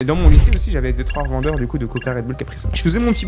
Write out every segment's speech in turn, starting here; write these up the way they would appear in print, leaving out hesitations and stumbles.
Et dans mon lycée aussi, j'avais 2-3 vendeurs du coup de Coca, Red Bull, Capri Sun. Je faisais mon petit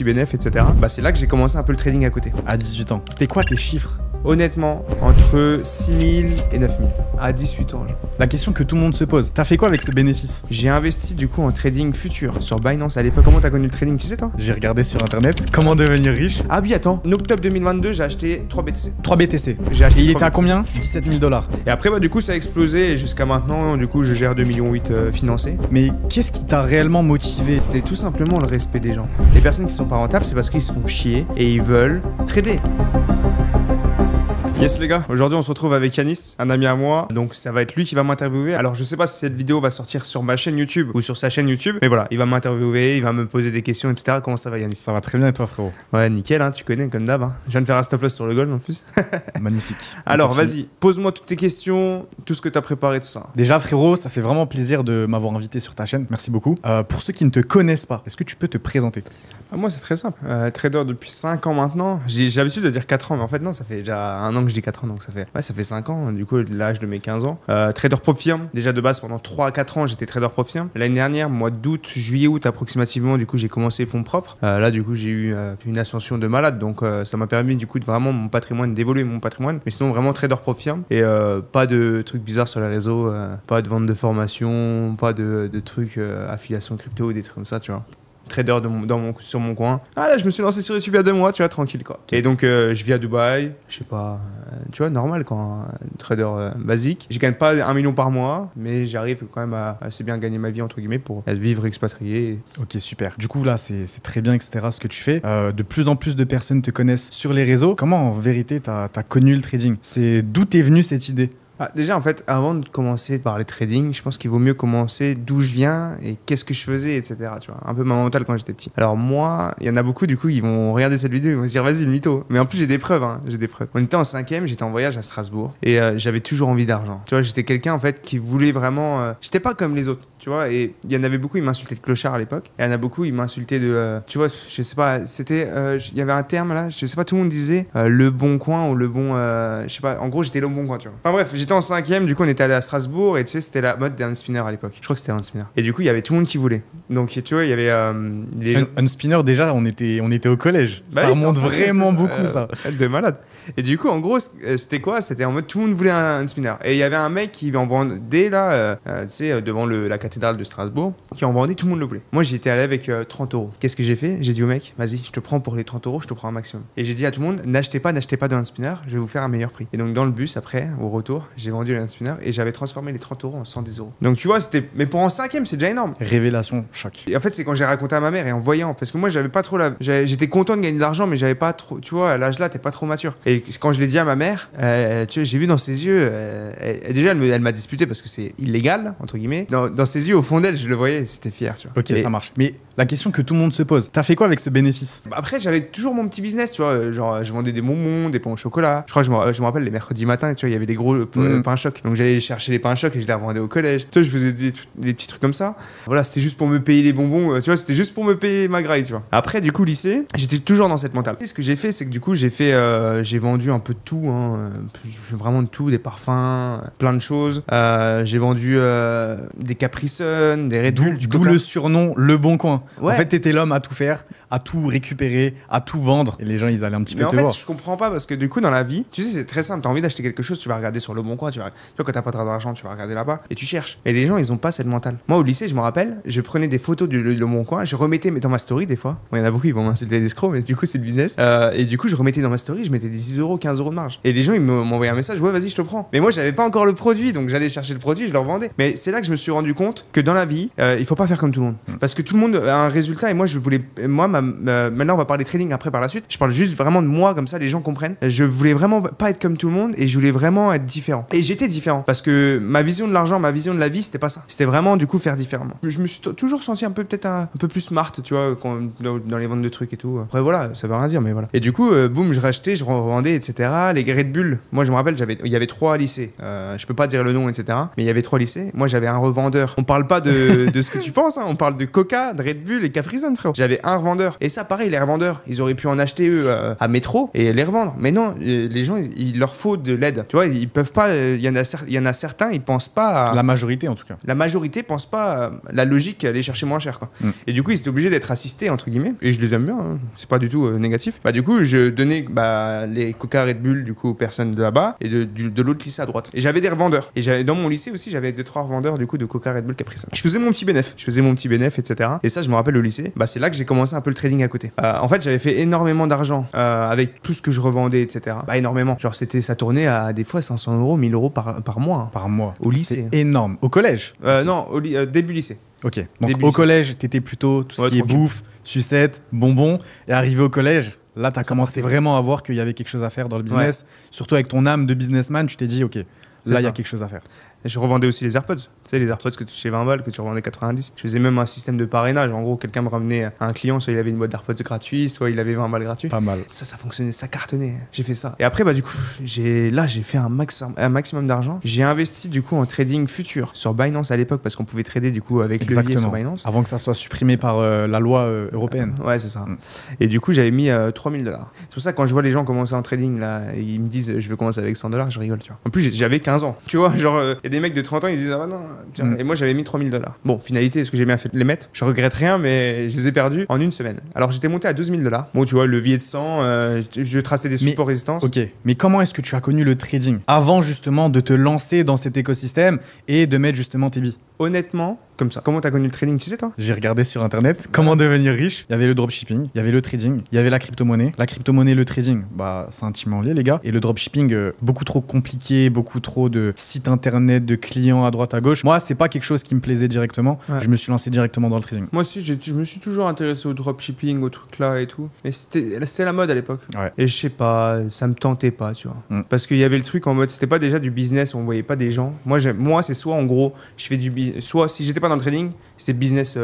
bénéf, etc. Bah c'est là que j'ai commencé un peu le trading à côté. À 18 ans. C'était quoi tes chiffres? Honnêtement, entre 6 000 et 9 000. À 18 ans, genre. La question que tout le monde se pose, t'as fait quoi avec ce bénéfice? J'ai investi du coup en trading futur sur Binance à l'époque. Comment t'as connu le trading, tu sais toi? J'ai regardé sur internet comment devenir riche. Ah oui, attends, en octobre 2022, j'ai acheté 3 BTC. 3 BTC. J'ai acheté Et il 3 était à BTC. combien? 17 000 $. Et après, bah du coup, ça a explosé et jusqu'à maintenant, du coup, je gère 2,8 millions financés. Mais qu'est-ce qui t'a réellement motivé? C'était tout simplement le respect des gens. Les personnes qui sont pas rentables, c'est parce qu'ils se font chier et ils veulent trader. Yes les gars, aujourd'hui on se retrouve avec Yanis, un ami à moi, donc ça va être lui qui va m'interviewer. Alors je sais pas si cette vidéo va sortir sur ma chaîne YouTube ou sur sa chaîne YouTube, mais voilà, il va m'interviewer, il va me poser des questions, etc. Comment ça va Yanis? Ça va très bien et toi frérot? Ouais, nickel, hein, tu connais comme d'hab. Hein. Je viens de faire un stop loss sur le gold en plus. Magnifique. Alors vas-y, pose-moi toutes tes questions, tout ce que t'as préparé, tout ça. Déjà frérot, ça fait vraiment plaisir de m'avoir invité sur ta chaîne, merci beaucoup. Pour ceux qui ne te connaissent pas, est-ce que tu peux te présenter? Moi c'est très simple, trader depuis 5 ans maintenant. J'ai l'habitude de dire 4 ans, mais en fait non, ça fait déjà un an que je dis 4 ans, donc ça fait 5 ans, du coup l'âge de mes 15 ans. Trader Profirm, déjà de base pendant 3-4 ans j'étais trader Profirm. L'année dernière, mois d'août, juillet-août approximativement, du coup j'ai commencé fonds propres. Là du coup j'ai eu une ascension de malade, donc ça m'a permis du coup de vraiment mon patrimoine, d'évoluer mon patrimoine. Mais sinon vraiment trader Profirm et pas de trucs bizarres sur les réseaux, pas de vente de formation, pas de trucs affiliation crypto ou des trucs comme ça, tu vois. Trader sur mon coin. Ah là, je me suis lancé sur YouTube il y a 2 mois, tu vois, tranquille quoi. Et donc, je vis à Dubaï, je sais pas, tu vois, normal quand trader basique. Je gagne pas 1 million par mois, mais j'arrive quand même à assez bien gagner ma vie, entre guillemets, pour vivre expatrié. Ok, super. Du coup, là, c'est très bien, etc. ce que tu fais. De plus en plus de personnes te connaissent sur les réseaux. Comment, en vérité, t'as connu le trading? C'est d'où t'es venue cette idée? Déjà, en fait, avant de commencer par les trading, je pense qu'il vaut mieux commencer d'où je viens et qu'est-ce que je faisais, etc. Tu vois, un peu ma mentale quand j'étais petit. Alors moi, il y en a beaucoup, du coup, ils vont regarder cette vidéo, ils vont se dire, vas-y, le mytho. Mais en plus, j'ai des preuves, hein, j'ai des preuves. On était en 5e, j'étais en voyage à Strasbourg et j'avais toujours envie d'argent. Tu vois, j'étais quelqu'un, en fait, qui voulait vraiment... J'étais pas comme les autres, tu vois, et il y en avait beaucoup, ils m'insultaient de clochard à l'époque. Et il y en a beaucoup, ils m'insultaient de... tu vois, je sais pas, c'était... Il y avait un terme, là, je sais pas, tout le monde disait le bon coin ou le bon... je sais pas, en gros, j'étais le bon coin, tu vois. Enfin bref, j'étais en 5e, du coup, on était allé à Strasbourg et tu sais, c'était la mode des unspinner à l'époque. Je crois que c'était un spinner. Et du coup, il y avait tout le monde qui voulait. Donc, tu vois, il y avait les gens... Un spinner, déjà, on était au collège. Bah ça oui, remonte vraiment beaucoup, ça. De malade. Et du coup, en gros, c'était quoi? C'était en mode tout le monde voulait un spinner. Et il y avait un mec qui en vendait là, tu sais, devant la cathédrale de Strasbourg, qui en vendait, tout le monde le voulait. Moi, j'y étais allé avec 30 euros. Qu'est-ce que j'ai fait? J'ai dit au mec, vas-y, je te prends pour les 30 euros, je te prends un maximum. Et j'ai dit à tout le monde, n'achetez pas de un spinner, je vais vous faire un meilleur prix. Et donc, dans le bus, après, au retour, j'ai vendu le spinner et j'avais transformé les 30 euros en 110 euros. Donc, tu vois, c'était. Mais pour en 5e, c'est déjà énorme. Révélation, choc. Et en fait, c'est quand j'ai raconté à ma mère et en voyant, parce que moi, j'avais pas trop j'étais content de gagner de l'argent, mais j'avais pas trop. Tu vois, à l'âge là, t'es pas trop mature. Et quand je l'ai dit à ma mère, tu vois, j'ai vu dans ses yeux. Déjà, elle m'a disputé parce que c'est illégal, entre guillemets. Dans ses yeux, au fond d'elle, je le voyais, c'était fier, tu vois. Ok, ça marche. Mais la question que tout le monde se pose, t'as fait quoi avec ce bénéfice? Après, j'avais toujours mon petit business, tu vois. Genre, je vendais des bonbons, des pains au chocolat. Je crois que je me rappelle les mercredis matins, tu vois, il y avait des gros pains chocs. Donc, j'allais chercher les pains chocs et je les revendais au collège. Tu vois, je faisais des petits trucs comme ça. Voilà, c'était juste pour me payer les bonbons, tu vois, c'était juste pour me payer ma graille, tu vois. Après, du coup, lycée, j'étais toujours dans cette mentale. Et ce que j'ai fait, c'est que du coup, j'ai vendu un peu de tout, hein, vraiment de tout, des parfums, plein de choses. J'ai vendu des Capri Sun, des Red Bull, D'où le surnom Le Bon Coin. Ouais. En fait, t'étais l'homme à tout faire, à tout récupérer, à tout vendre. Et les gens, ils allaient un petit peu te voir. Mais en fait, je comprends pas parce que du coup, dans la vie, tu sais, c'est très simple. T'as envie d'acheter quelque chose, tu vas regarder sur Le Bon Coin, tu vois, quand t'as pas trop d'argent, tu vas regarder là-bas et tu cherches. Et les gens, ils ont pas cette mentale. Moi, au lycée, je me rappelle, je prenais des photos du Le Bon Coin, je remettais dans ma story des fois. Bon, il y en a beaucoup, ils vont m'insulter d'escrocs, mais du coup, c'est le business. Et du coup, je remettais dans ma story, je mettais des 10 euros, 15 euros de marge. Et les gens, ils m'envoyaient un message, ouais, vas-y, je te prends. Mais moi, j'avais pas encore le produit, donc j'allais chercher le produit, je le revendais. Mais c'est là que je me suis rendu compte que dans la vie, il faut pas faire comme tout le monde. Parce que tout le monde a un résultat et moi, je voulais. Maintenant, on va parler trading après par la suite. Je parle juste vraiment de moi, comme ça, les gens comprennent. Je voulais vraiment pas être comme tout le monde et je voulais vraiment être différent. Et j'étais différent parce que ma vision de l'argent, ma vision de la vie, c'était pas ça. C'était vraiment, du coup, faire différemment. Je me suis toujours senti peut-être un peu plus smart, tu vois, dans les ventes de trucs et tout. Après, voilà, ça veut rien dire, mais voilà. Et du coup, boum, je rachetais, je revendais, etc. Les Red Bull, moi, je me rappelle, il y avait 3 lycées. Je peux pas dire le nom, etc. Mais il y avait 3 lycées. Moi, j'avais un revendeur. On parle pas de ce que tu penses, hein. On parle de Coca, de Red Bull et Capri Sun, frérot. J'avais un revendeur revendeurs. Et ça, pareil, les revendeurs, ils auraient pu en acheter eux à métro et les revendre. Mais non, les gens, il leur faut de l'aide. Tu vois, ils peuvent pas. Il y en a certains, ils pensent pas à. La majorité, en tout cas. La majorité pense pas à la logique, aller chercher moins cher, quoi. Et du coup, ils étaient obligés d'être assistés, entre guillemets. Et je les aime bien, hein. C'est pas du tout négatif. Bah, du coup, je donnais les Coca Red Bull, du coup, aux personnes de là-bas et de l'autre lycée à droite. Et j'avais des revendeurs. Et dans mon lycée aussi, j'avais 2-3 revendeurs, du coup, de Coca Red Bull Capri Sun. Je faisais mon petit bénéf, etc. Et ça, je me rappelle au lycée, bah, c'est là que j'ai commencé un peu le trading à côté. En fait, j'avais fait énormément d'argent avec tout ce que je revendais, etc. Bah, énormément. Genre, ça tournait à des fois 500 euros, 1000 euros par mois. Hein. Par mois. Au lycée. C'est énorme. Au collège Non, début lycée. Ok. Donc Début au lycée. collège, t'étais plutôt tout ce qui est tranquille. bouffe, sucette, bonbons. Et arrivé au collège, là, t'as Ça commencé partait. vraiment à voir qu'il y avait quelque chose à faire dans le business. Surtout avec ton âme de businessman, tu t'es dit, ok, là, il y a ça. quelque chose à faire. Et je revendais aussi les AirPods. Tu sais, les AirPods que tu chez 20 balles, que tu revendais 90. Je faisais même un système de parrainage. En gros, quelqu'un me ramenait un client, soit il avait une boîte d'AirPods gratuit, soit il avait 20 balles gratuits. Pas mal. Ça fonctionnait, ça cartonnait. J'ai fait ça. Et après, bah, du coup, j'ai fait un maximum d'argent. J'ai investi, du coup, en trading futur sur Binance à l'époque, parce qu'on pouvait trader, du coup, avec levier sur Binance. Avant que ça soit supprimé par la loi européenne. Ouais, c'est ça. Et du coup, j'avais mis 3000 $. C'est pour ça que quand je vois les gens commencer en trading, là, ils me disent, je vais commencer avec 100 $, je rigole, tu vois. En plus, j'avais 15 ans. Tu vois, genre, il y a des mecs de 30 ans, ils disent, ah bah non. Tu vois. Et moi, j'avais mis 3000 $. Bon, finalité, est-ce que j'ai bien fait de les mettre? Je regrette rien, mais je les ai perdus en une semaine. Alors, j'étais monté à 12 000 $. Bon, tu vois, levier de 100, je traçais des supports résistance. Ok, mais comment est-ce que tu as connu le trading avant justement de te lancer dans cet écosystème et de mettre justement tes billes? Honnêtement, comme ça. Comment t'as connu le trading, tu sais, toi? J'ai regardé sur internet comment devenir riche. Il y avait le dropshipping, il y avait le trading, il y avait la crypto-monnaie. La crypto-monnaie, le trading, bah c'est intimement lié les gars. Et le dropshipping, beaucoup trop compliqué, beaucoup trop de sites internet, de clients à droite à gauche. Moi, c'est pas quelque chose qui me plaisait directement. Ouais. Je me suis lancé directement dans le trading. Moi aussi, je me suis toujours intéressé au dropshipping, aux trucs là et tout. Mais c'était la mode à l'époque. Ouais. Et je sais pas, ça me tentait pas, tu vois. Parce qu'il y avait le truc en mode, c'était pas déjà du business, on voyait pas des gens. Moi c'est soit en gros, je fais du business, soit si j'étais pas dans le trading, c'était business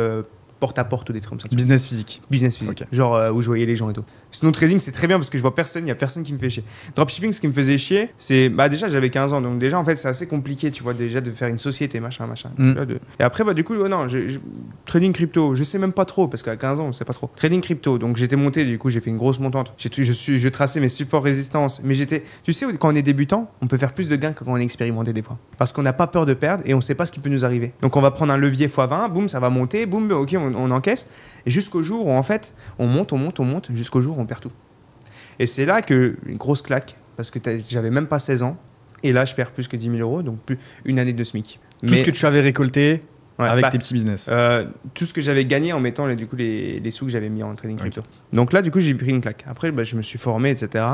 porte à porte ou des trucs comme ça. Business physique. Business physique. Ok. Genre où je voyais les gens et tout. Sinon, trading, c'est très bien parce que je vois personne, il y a personne qui me fait chier. Dropshipping, ce qui me faisait chier, c'est. Bah, déjà, j'avais 15 ans, donc déjà, en fait, c'est assez compliqué, tu vois, déjà de faire une société, machin. Tu vois, Et après, bah, du coup, non, trading crypto, je sais même pas trop parce qu'à 15 ans, on sait pas trop. Trading crypto, donc j'étais monté, du coup, j'ai fait une grosse montante. Je traçais mes supports résistance, mais j'étais. Tu sais, quand on est débutant, on peut faire plus de gains que quand on est expérimenté des fois. Parce qu'on n'a pas peur de perdre et on sait pas ce qui peut nous arriver. Donc, on va prendre un levier x20, boum, ça va monter, boum, ok, on encaisse. Et jusqu'au jour où en fait on monte jusqu'au jour où on perd tout. Et c'est là que une grosse claque parce que j'avais même pas 16 ans et là je perds plus que 10 000 euros, donc plus une année de SMIC. Tout ce que tu avais récolté avec tes petits business. Tout ce que j'avais gagné en mettant du coup les sous que j'avais mis en trading crypto. Donc là du coup j'ai pris une claque. Après bah, je me suis formé etc.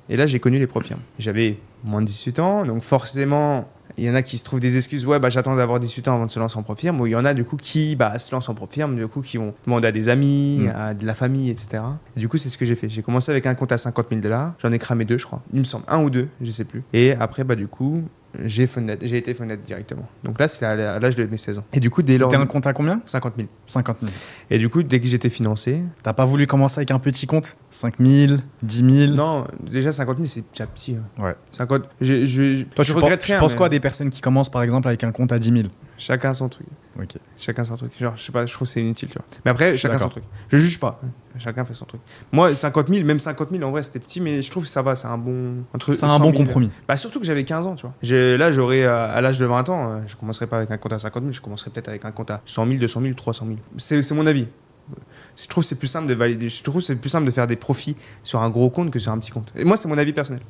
Et là j'ai connu les profirmes. J'avais moins de 18 ans donc forcément il y en a qui se trouvent des excuses, ouais, bah, j'attends d'avoir 18 ans avant de se lancer en profirme, ou il y en a du coup qui se lancent en profirme, du coup qui vont demander à des amis, à de la famille, etc. Et du coup, c'est ce que j'ai fait. J'ai commencé avec un compte à 50 000 $, j'en ai cramé 2, je crois. Il me semble, 1 ou 2, je sais plus. Et après, bah, du coup, j'ai été Funded directement. Donc là, c'est à l'âge de mes 16 ans. Et du coup, dès lors. C'était un compte à combien? 50 000. 50 000. Et du coup, dès que j'étais financé. T'as pas voulu commencer avec un petit compte? 5 000, 10 000? Non, déjà 50 000, c'est déjà petit. Hein. Ouais. 50. Toi, je regrette rien. Tu penses quoi des personnes qui commencent par exemple avec un compte à 10 000? Chacun son truc. Ok. Chacun son truc. Genre, je sais pas, je trouve que c'est inutile, tu vois. Mais après, chacun son D'accord. truc. Je juge pas. Chacun fait son truc. Moi, 50 000, même 50 000, en vrai, c'était petit, mais je trouve que ça va. C'est un bon. C'est un bon compromis. Bah, surtout que j'avais 15 ans, tu vois. Là, j'aurais, à l'âge de 20 ans, je commencerai pas avec un compte à 50 000, je commencerai peut-être avec un compte à 100 000, 200 000, 300 000. C'est mon avis. Je trouve que c'est plus simple de valider. Je trouve que c'est plus simple de faire des profits sur un gros compte que sur un petit compte. Et moi, c'est mon avis personnel.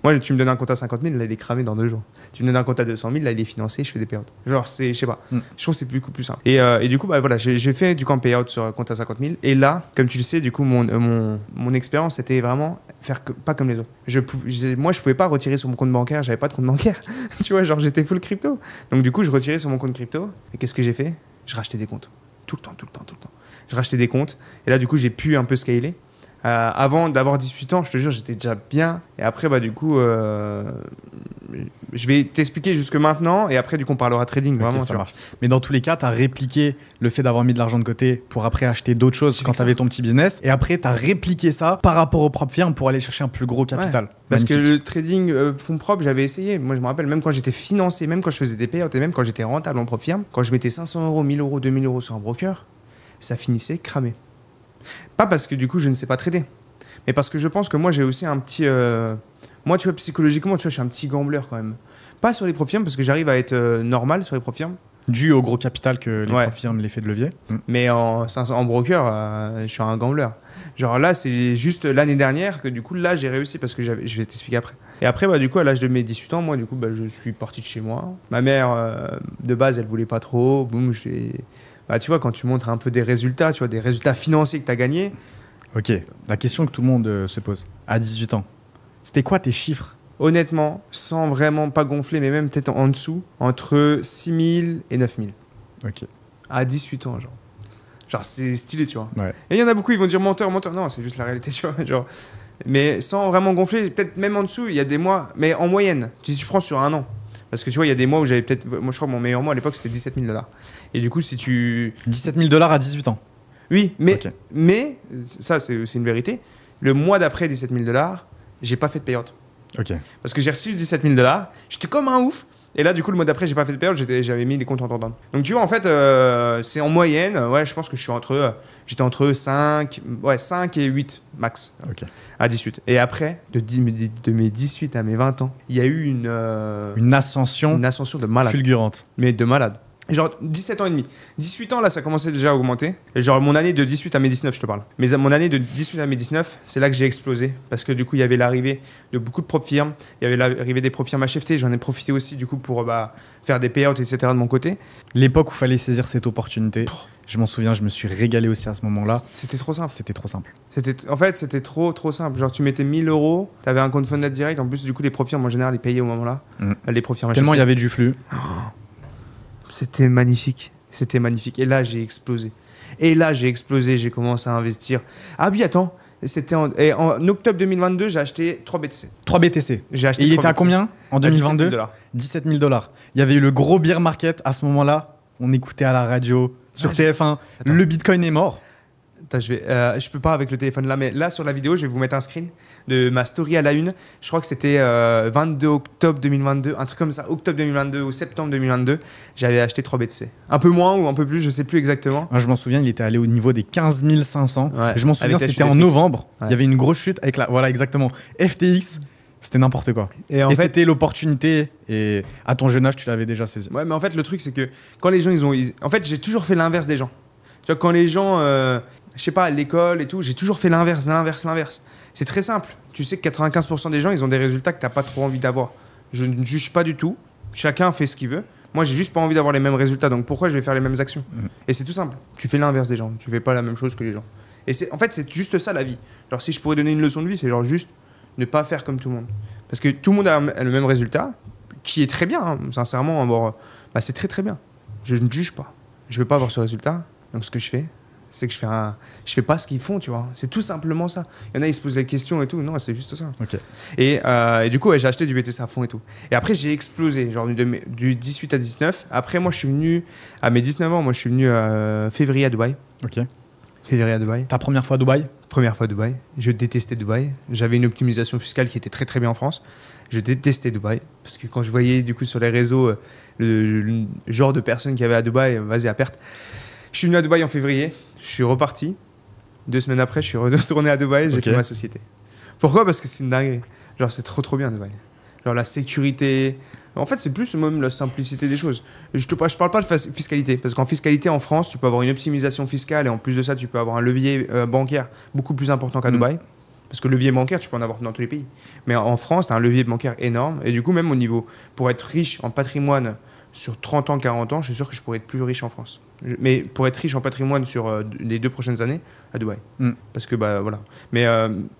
Moi, tu me donnes un compte à 50 000, là, il est cramé dans 2 jours. Tu me donnes un compte à 200 000, là, il est financé, je fais des payouts. Genre, je sais pas. Je trouve que c'est plus simple. Et du coup, bah, voilà, j'ai fait du coup un payout sur un compte à 50 000. Et là, comme tu le sais, du coup, mon expérience, c'était vraiment faire pas comme les autres. Moi, je pouvais pas retirer sur mon compte bancaire, j'avais pas de compte bancaire. Tu vois, genre, j'étais full crypto. Donc, du coup, je retirais sur mon compte crypto. Et qu'est-ce que j'ai fait? Je rachetais des comptes. Tout le temps. Je rachetais des comptes. Et là, du coup, j'ai pu un peu scaler. Avant d'avoir 18 ans, je te jure, j'étais déjà bien. Et après, bah, du coup, je vais t'expliquer jusque maintenant. Et après, du coup, on parlera trading. Vraiment, ça marche. Mais dans tous les cas, tu as répliqué le fait d'avoir mis de l'argent de côté pour après acheter d'autres choses quand tu avais ton petit business. Et après, tu as répliqué ça par rapport aux propres firmes pour aller chercher un plus gros capital. Ouais, parce que le trading fonds propres, j'avais essayé. Moi, je me rappelle, même quand j'étais financé, même quand je faisais des payouts et même quand j'étais rentable en propre firme, quand je mettais 500 euros, 1000 euros, 2000 euros sur un broker, ça finissait cramé. Pas parce que du coup je ne sais pas trader, mais parce que je pense que moi j'ai aussi un petit... Moi tu vois, psychologiquement, tu vois, je suis un petit gambler quand même. Pas sur les profirmes parce que j'arrive à être normal sur les profirmes. Dû au gros capital que les Ouais. confirment l'effet de levier. Mais en broker, je suis un gambler. Genre là, c'est juste l'année dernière que du coup, là, j'ai réussi parce que je vais t'expliquer après. Et après, bah, du coup, à l'âge de mes 18 ans, moi, du coup, bah, je suis parti de chez moi. Ma mère, de base, elle voulait pas trop. Boum, bah, tu vois, quand tu montres un peu des résultats, tu vois, des résultats financiers que tu as gagnés. Ok, la question que tout le monde se pose. À 18 ans, c'était quoi tes chiffres? Honnêtement, sans vraiment pas gonfler, mais même peut-être en dessous, entre 6 000 et 9 000. Ok. À 18 ans, genre. Genre, c'est stylé, tu vois. Ouais. Et il y en a beaucoup, ils vont dire menteur, menteur. Non, c'est juste la réalité, tu vois. Genre, mais sans vraiment gonfler, peut-être même en dessous, il y a des mois, mais en moyenne, si tu prends sur un an. Parce que tu vois, il y a des mois où j'avais peut-être. Moi, je crois que mon meilleur mois à l'époque, c'était 17 000 $. Et du coup, si tu. 17 000 $ à 18 ans. Oui, mais, Ok. mais ça, c'est une vérité. Le mois d'après 17 000 $, j'ai pas fait de payout. Ok. Parce que j'ai reçu 17 000 $, j'étais comme un ouf. Et là, du coup, le mois d'après, j'ai pas fait de payout, j'avais mis les comptes en down. Donc, tu vois, en fait, c'est en moyenne, ouais, je pense que j'étais entre 5 et 8 max, Ok. à 18. Et après, de mes 18 à mes 20 ans, il y a eu Une ascension une ascension de malade. fulgurante. Mais de malade. Genre 17 ans et demi. 18 ans, là, ça commençait déjà à augmenter. Et genre mon année de 18 à mes 19, je te parle. Mais mon année de 18 à mes 19, c'est là que j'ai explosé. Parce que du coup, il y avait l'arrivée de beaucoup de prop firmes. Il y avait l'arrivée des prop firmes HFT. J'en ai profité aussi du coup pour faire des payouts, etc. de mon côté. L'époque où il fallait saisir cette opportunité, je m'en souviens, je me suis régalé aussi à ce moment-là. C'était trop simple. C'était trop simple. En fait, c'était trop simple. Genre, tu mettais 1 000 €, t'avais un compte funded direct. En plus, du coup, les prop firmes en général, ils payaient au moment-là. Les prop firmes Tellement il HFT. y avait du flux. C'était magnifique. C'était magnifique. Et là, j'ai explosé. J'ai commencé à investir. Ah oui, attends. C'était en octobre 2022, j'ai acheté 3 BTC. 3 BTC. J'ai acheté Et il 3 était à BTC. combien en 2022? 17 000 $. 17 000 $. Il y avait eu le gros bear market à ce moment-là. On écoutait à la radio, sur TF1. Attends. Le Bitcoin est mort. Attends, je peux pas avec le téléphone là, mais là sur la vidéo, je vais vous mettre un screen de ma story à la une. Je crois que c'était 22 octobre 2022, un truc comme ça, octobre 2022 ou septembre 2022. J'avais acheté 3 BTC. Un peu moins ou un peu plus, je sais plus exactement. Moi, je m'en souviens, il était allé au niveau des 15 500. Ouais, Je m'en souviens, avec la c'était chute en FTX. novembre. Ouais. Il y avait une grosse chute avec la. Voilà, exactement. FTX, c'était n'importe quoi. Et en Et fait, c'était l'opportunité. Et à ton jeune âge, tu l'avais déjà saisi. ouais, mais en fait, le truc, c'est que quand les gens, en fait, j'ai toujours fait l'inverse des gens. Tu vois, quand les gens, je sais pas, à l'école et tout, j'ai toujours fait l'inverse. C'est très simple. Tu sais que 95% des gens, ils ont des résultats que t'as pas trop envie d'avoir. Je ne juge pas du tout. Chacun fait ce qu'il veut. Moi, j'ai juste pas envie d'avoir les mêmes résultats. Donc, pourquoi je vais faire les mêmes actions? Et c'est tout simple. Tu fais l'inverse des gens. Tu fais pas la même chose que les gens. Et en fait, c'est juste ça, la vie. Genre, si je pourrais donner une leçon de vie, c'est genre juste ne pas faire comme tout le monde. Parce que tout le monde a le même résultat, qui est très bien, hein. Sincèrement. C'est très très bien. Je ne juge pas. Je veux pas avoir ce résultat. Donc, ce que je fais, c'est que je fais pas ce qu'ils font, tu vois. C'est tout simplement ça. Il y en a, ils se posent des questions et tout. Non, c'est juste ça. Ok. Et du coup, ouais, j'ai acheté du BTC à fond et tout. Et après, j'ai explosé, genre du 18 à 19. Après, moi, je suis venu, à mes 19 ans, moi, je suis venu février à Dubaï. Ok. Février à Dubaï. Ta première fois à Dubaï? Première fois à Dubaï. Je détestais Dubaï. J'avais une optimisation fiscale qui était très très bien en France. Je détestais Dubaï. Parce que quand je voyais du coup sur les réseaux le genre de personnes qu'il y avait à Dubaï, vas-y, à perte. Je suis venu à Dubaï en février. Je suis reparti. 2 semaines après, je suis retourné à Dubaï. J'ai Ok. fait ma société. Pourquoi? Parce que c'est une dinguerie. Genre, c'est trop bien Dubaï. Genre, la sécurité. En fait, c'est plus même la simplicité des choses. Je parle pas de fiscalité. Parce qu'en fiscalité, en France, tu peux avoir une optimisation fiscale. Et en plus de ça, tu peux avoir un levier bancaire beaucoup plus important qu'à Dubaï. Parce que le levier bancaire, tu peux en avoir dans tous les pays. Mais en France, tu as un levier bancaire énorme. Et du coup, même au niveau, pour être riche en patrimoine sur 30 ans, 40 ans, je suis sûr que je pourrais être plus riche en France. Mais pour être riche en patrimoine sur les 2 prochaines années, à Dubaï. Parce que, voilà. Mais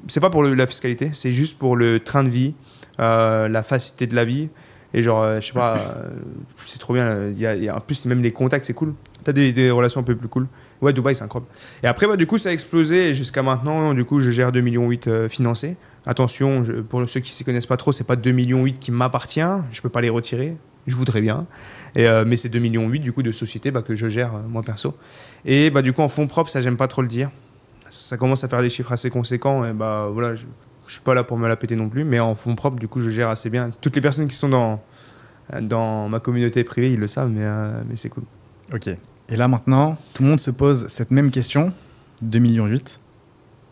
c'est pas pour la fiscalité, c'est juste pour le train de vie, la facilité de la vie. Et genre, je sais pas, c'est trop bien. En plus, même les contacts, c'est cool. T'as des relations un peu plus cool. Ouais, Dubaï, c'est incroyable. Et après, du coup, ça a explosé. Et jusqu'à maintenant, du coup, je gère 2,8 millions financés. Attention, pour ceux qui ne s'y connaissent pas trop, c'est pas 2,8 millions qui m'appartient. Je peux pas les retirer. Je voudrais bien. Mais c'est 2,8 millions du coup de sociétés que je gère moi perso. Et du coup, en fonds propres, ça, j'aime pas trop le dire. Ça commence à faire des chiffres assez conséquents. Et voilà, je suis pas là pour me la péter non plus. Mais en fonds propres, du coup, je gère assez bien. Toutes les personnes qui sont dans ma communauté privée, ils le savent, mais c'est cool. Ok. Et là maintenant, tout le monde se pose cette même question. 2,8 millions,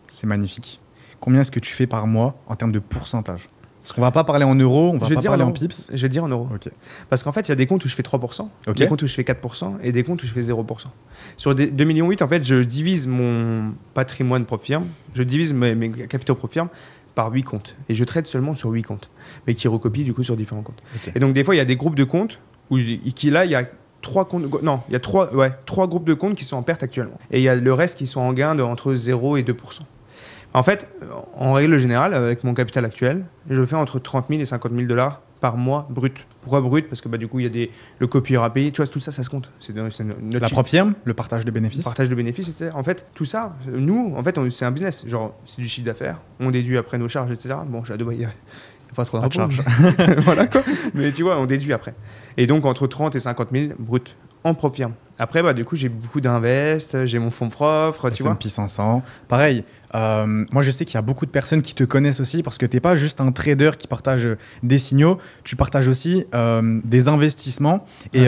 c'est magnifique. Combien est-ce que tu fais par mois en termes de pourcentage? Parce qu'on va pas parler en euros, on va pas parler en pips. Je vais dire en euros. Ok. Parce qu'en fait, il y a des comptes où je fais 3%, Ok. des comptes où je fais 4% et des comptes où je fais 0%. Sur des 2,8 millions, en fait, je divise mon patrimoine propre firme, je divise mes capitaux propre firme par 8 comptes. Et je traite seulement sur 8 comptes, mais qui recopient du coup sur différents comptes. Ok. Et donc, des fois, il y a des groupes de comptes où il y a 3 comptes. Non, il y a 3 groupes de comptes qui sont en perte actuellement. Et il y a le reste qui sont en gain entre 0 et 2%. En fait, en règle générale, avec mon capital actuel, je fais entre 30 000 et 50 000 dollars par mois brut. Pourquoi brut? Parce que du coup, il y a le copier à payer. Tu vois, tout ça, ça se compte. C'est notre La propre firme, le partage de bénéfices. Le partage de bénéfices, etc. En fait, tout ça, nous, en fait, c'est un business. Genre, c'est du chiffre d'affaires. On déduit après nos charges, etc. Bon, je suis à Dubaï, il n'y a pas trop d'impôts. Voilà quoi. Mais tu vois, on déduit après. Et donc, entre 30 et 50 000 brut en propre firme. Après, du coup, j'ai beaucoup d'invest, j'ai mon fonds propre, tu vois. S&P 500. Pareil. Moi, je sais qu'il y a beaucoup de personnes qui te connaissent aussi parce que tu n'es pas juste un trader qui partage des signaux, tu partages aussi des investissements et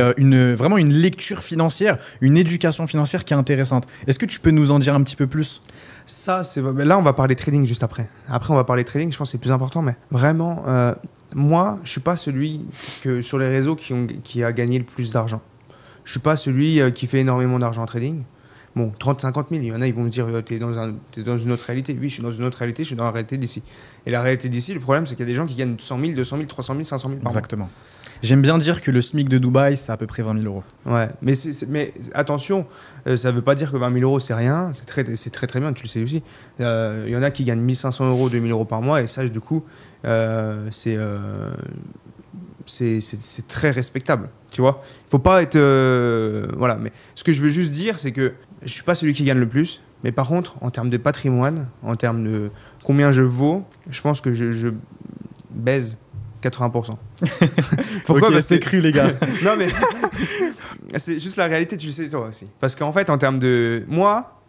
vraiment une lecture financière, une éducation financière qui est intéressante. Est-ce que tu peux nous en dire un petit peu plus? Ça, là, on va parler trading juste après. Après, on va parler trading, je pense que c'est plus important, mais vraiment, moi, je ne suis pas celui sur les réseaux qui a gagné le plus d'argent. Je ne suis pas celui qui fait énormément d'argent en trading. Bon, 30-50 000, il y en a, ils vont me dire t'es dans une autre réalité. Oui, je suis dans une autre réalité, je suis dans la réalité d'ici. Et la réalité d'ici, le problème, c'est qu'il y a des gens qui gagnent 100 000, 200 000, 300 000, 500 000 par mois. Exactement. J'aime bien dire que le SMIC de Dubaï, c'est à peu près 20 000 euros. Ouais, mais attention, ça ne veut pas dire que 20 000 euros, c'est rien. C'est très, très bien, tu le sais aussi. Il y en a qui gagnent 1 500 euros, 2 000 euros par mois, et ça, du coup, c'est très respectable, tu vois. Il faut pas être... voilà, mais ce que je veux juste dire, c'est que je suis pas celui qui gagne le plus, mais par contre, en termes de patrimoine, en termes de combien je vaux, je pense que je baise 80%. Pourquoi? Okay, c'est cru, les gars. Non, mais c'est juste la réalité, tu le sais toi aussi. Parce qu'en fait, en termes de... Moi,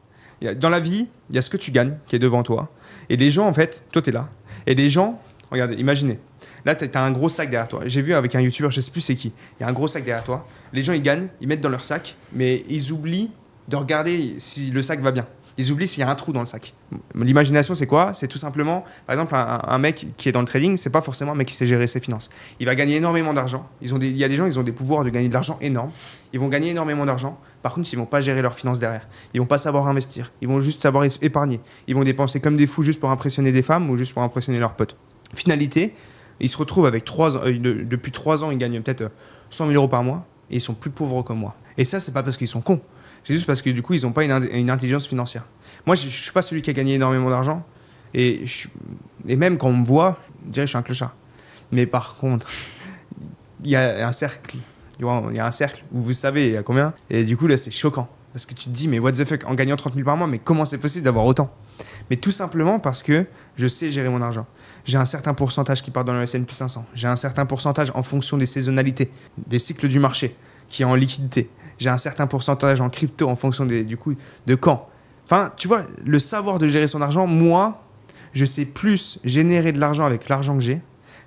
dans la vie, il y a ce que tu gagnes qui est devant toi. Et les gens, en fait, toi, tu es là. Et les gens, regardez, imaginez. Là, tu as un gros sac derrière toi. J'ai vu avec un youtubeur, je sais plus c'est qui. Il y a un gros sac derrière toi. Les gens, ils gagnent, ils mettent dans leur sac, mais ils oublient de regarder si le sac va bien. Ils oublient s'il y a un trou dans le sac. L'imagination, c'est quoi? C'est tout simplement, par exemple, un mec qui est dans le trading, c'est pas forcément un mec qui sait gérer ses finances. Il va gagner énormément d'argent. Il y a des gens, ils ont des pouvoirs de gagner de l'argent énormes. Ils vont gagner énormément d'argent. Par contre, ils vont pas gérer leurs finances derrière. Ils vont pas savoir investir. Ils vont juste savoir épargner. Ils vont dépenser comme des fous juste pour impressionner des femmes ou juste pour impressionner leurs potes. Finalité, ils se retrouvent avec depuis 3 ans, ils gagnent peut-être 100 000 euros par mois et ils sont plus pauvres que moi. Et ça, c'est pas parce qu'ils sont cons. C'est juste parce que du coup, ils n'ont pas une intelligence financière. Moi, je ne suis pas celui qui a gagné énormément d'argent. Et même quand on me voit, je dirais que je suis un clochard. Mais par contre, il y a un cercle. Il y a un cercle où vous savez, il y a combien. Et du coup, là, c'est choquant. Parce que tu te dis, mais what the fuck, en gagnant 30 000 par mois, mais comment c'est possible d'avoir autant? Mais tout simplement parce que je sais gérer mon argent. J'ai un certain pourcentage qui part dans le S&P 500. J'ai un certain pourcentage en fonction des saisonnalités, des cycles du marché, qui est en liquidité. J'ai un certain pourcentage en crypto en fonction du coup, de quand. Enfin, tu vois, le savoir de gérer son argent, moi, je sais plus générer de l'argent avec l'argent que j'ai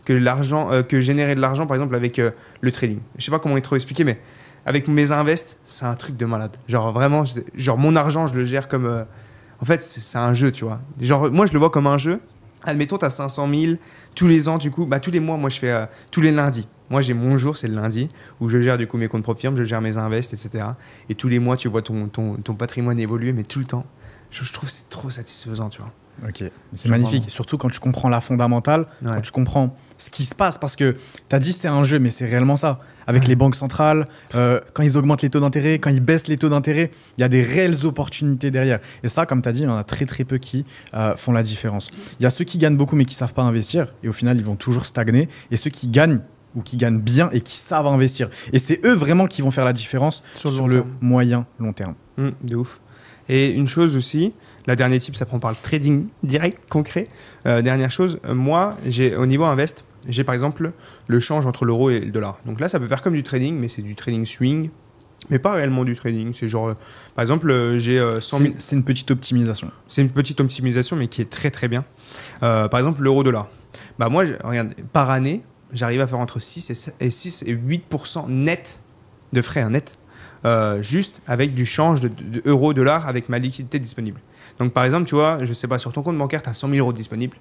que générer de l'argent, par exemple, avec le trading. Je sais pas comment trop expliquer, mais avec mes invests, c'est un truc de malade. Genre, vraiment, mon argent, je le gère comme... en fait, c'est un jeu, tu vois. Genre, moi, je le vois comme un jeu. Admettons, tu as 500 000 tous les ans, du coup. Tous les mois, moi, je fais tous les lundis. Moi, j'ai mon jour, c'est le lundi, où je gère du coup mes comptes propres firmes, je gère mes invests, etc. Et tous les mois, tu vois ton patrimoine évoluer, mais tout le temps. Je trouve que c'est trop satisfaisant, tu vois. Ok, c'est magnifique. Vraiment. Surtout quand tu comprends la fondamentale, ouais. Quand tu comprends ce qui se passe. Parce que tu as dit c'est un jeu, mais c'est réellement ça. Avec les banques centrales, quand ils augmentent les taux d'intérêt, quand ils baissent les taux d'intérêt, il y a des réelles opportunités derrière. Et ça, comme tu as dit, il y en a très très peu qui font la différence. Il y a ceux qui gagnent beaucoup mais qui ne savent pas investir. Et au final, ils vont toujours stagner. Et ceux qui gagnent ou qui gagnent bien et qui savent investir. Et c'est eux vraiment qui vont faire la différence sur le moyen long terme. De ouf. Et une chose aussi, la dernière type, ça prend par le trading direct, concret. Dernière chose, moi, au niveau invest, j'ai par exemple le change entre l'euro et le dollar. Donc là, ça peut faire comme du trading, mais c'est du trading swing, mais pas réellement du trading. C'est genre, par exemple, j'ai 100 000... C'est une petite optimisation. C'est une petite optimisation, mais qui est très très bien. Par exemple, l'euro-dollar. Moi, regarde, par année, j'arrive à faire entre 6 et 8% net de frais, net, juste avec du change de euro-dollar avec ma liquidité disponible. Donc par exemple, tu vois, je sais pas, sur ton compte bancaire, tu as 100 000 euros disponibles.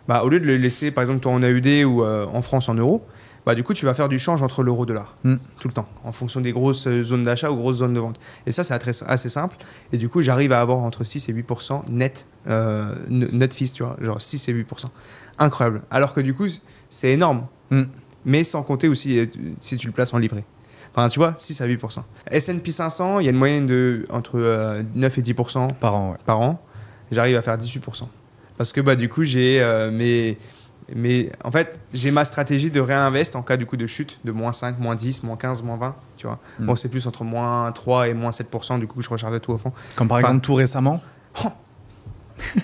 Bah, au lieu de le laisser, par exemple, toi en AUD ou en France en euros, bah, du coup, tu vas faire du change entre l'euro-dollar tout le temps, en fonction des grosses zones d'achat ou grosses zones de vente. Et ça, c'est assez simple. Et du coup, j'arrive à avoir entre 6 et 8% net fees, tu vois, genre 6 et 8%. Incroyable. Alors que du coup, c'est énorme. Mais sans compter aussi si tu le places en livret. Enfin, tu vois, 6 à 8%. S&P 500, il y a une moyenne de entre 9 et 10% Par an, ouais. par an. J'arrive à faire 18%. Parce que bah, du coup, j'ai en fait, j'ai ma stratégie de réinvest en cas du coup de chute de moins 5, moins 10, moins 15, moins 20. Tu vois. Bon, c'est plus entre moins 3 et moins 7%. Du coup, je rechargeais tout au fond. Comme par exemple tout récemment. Oh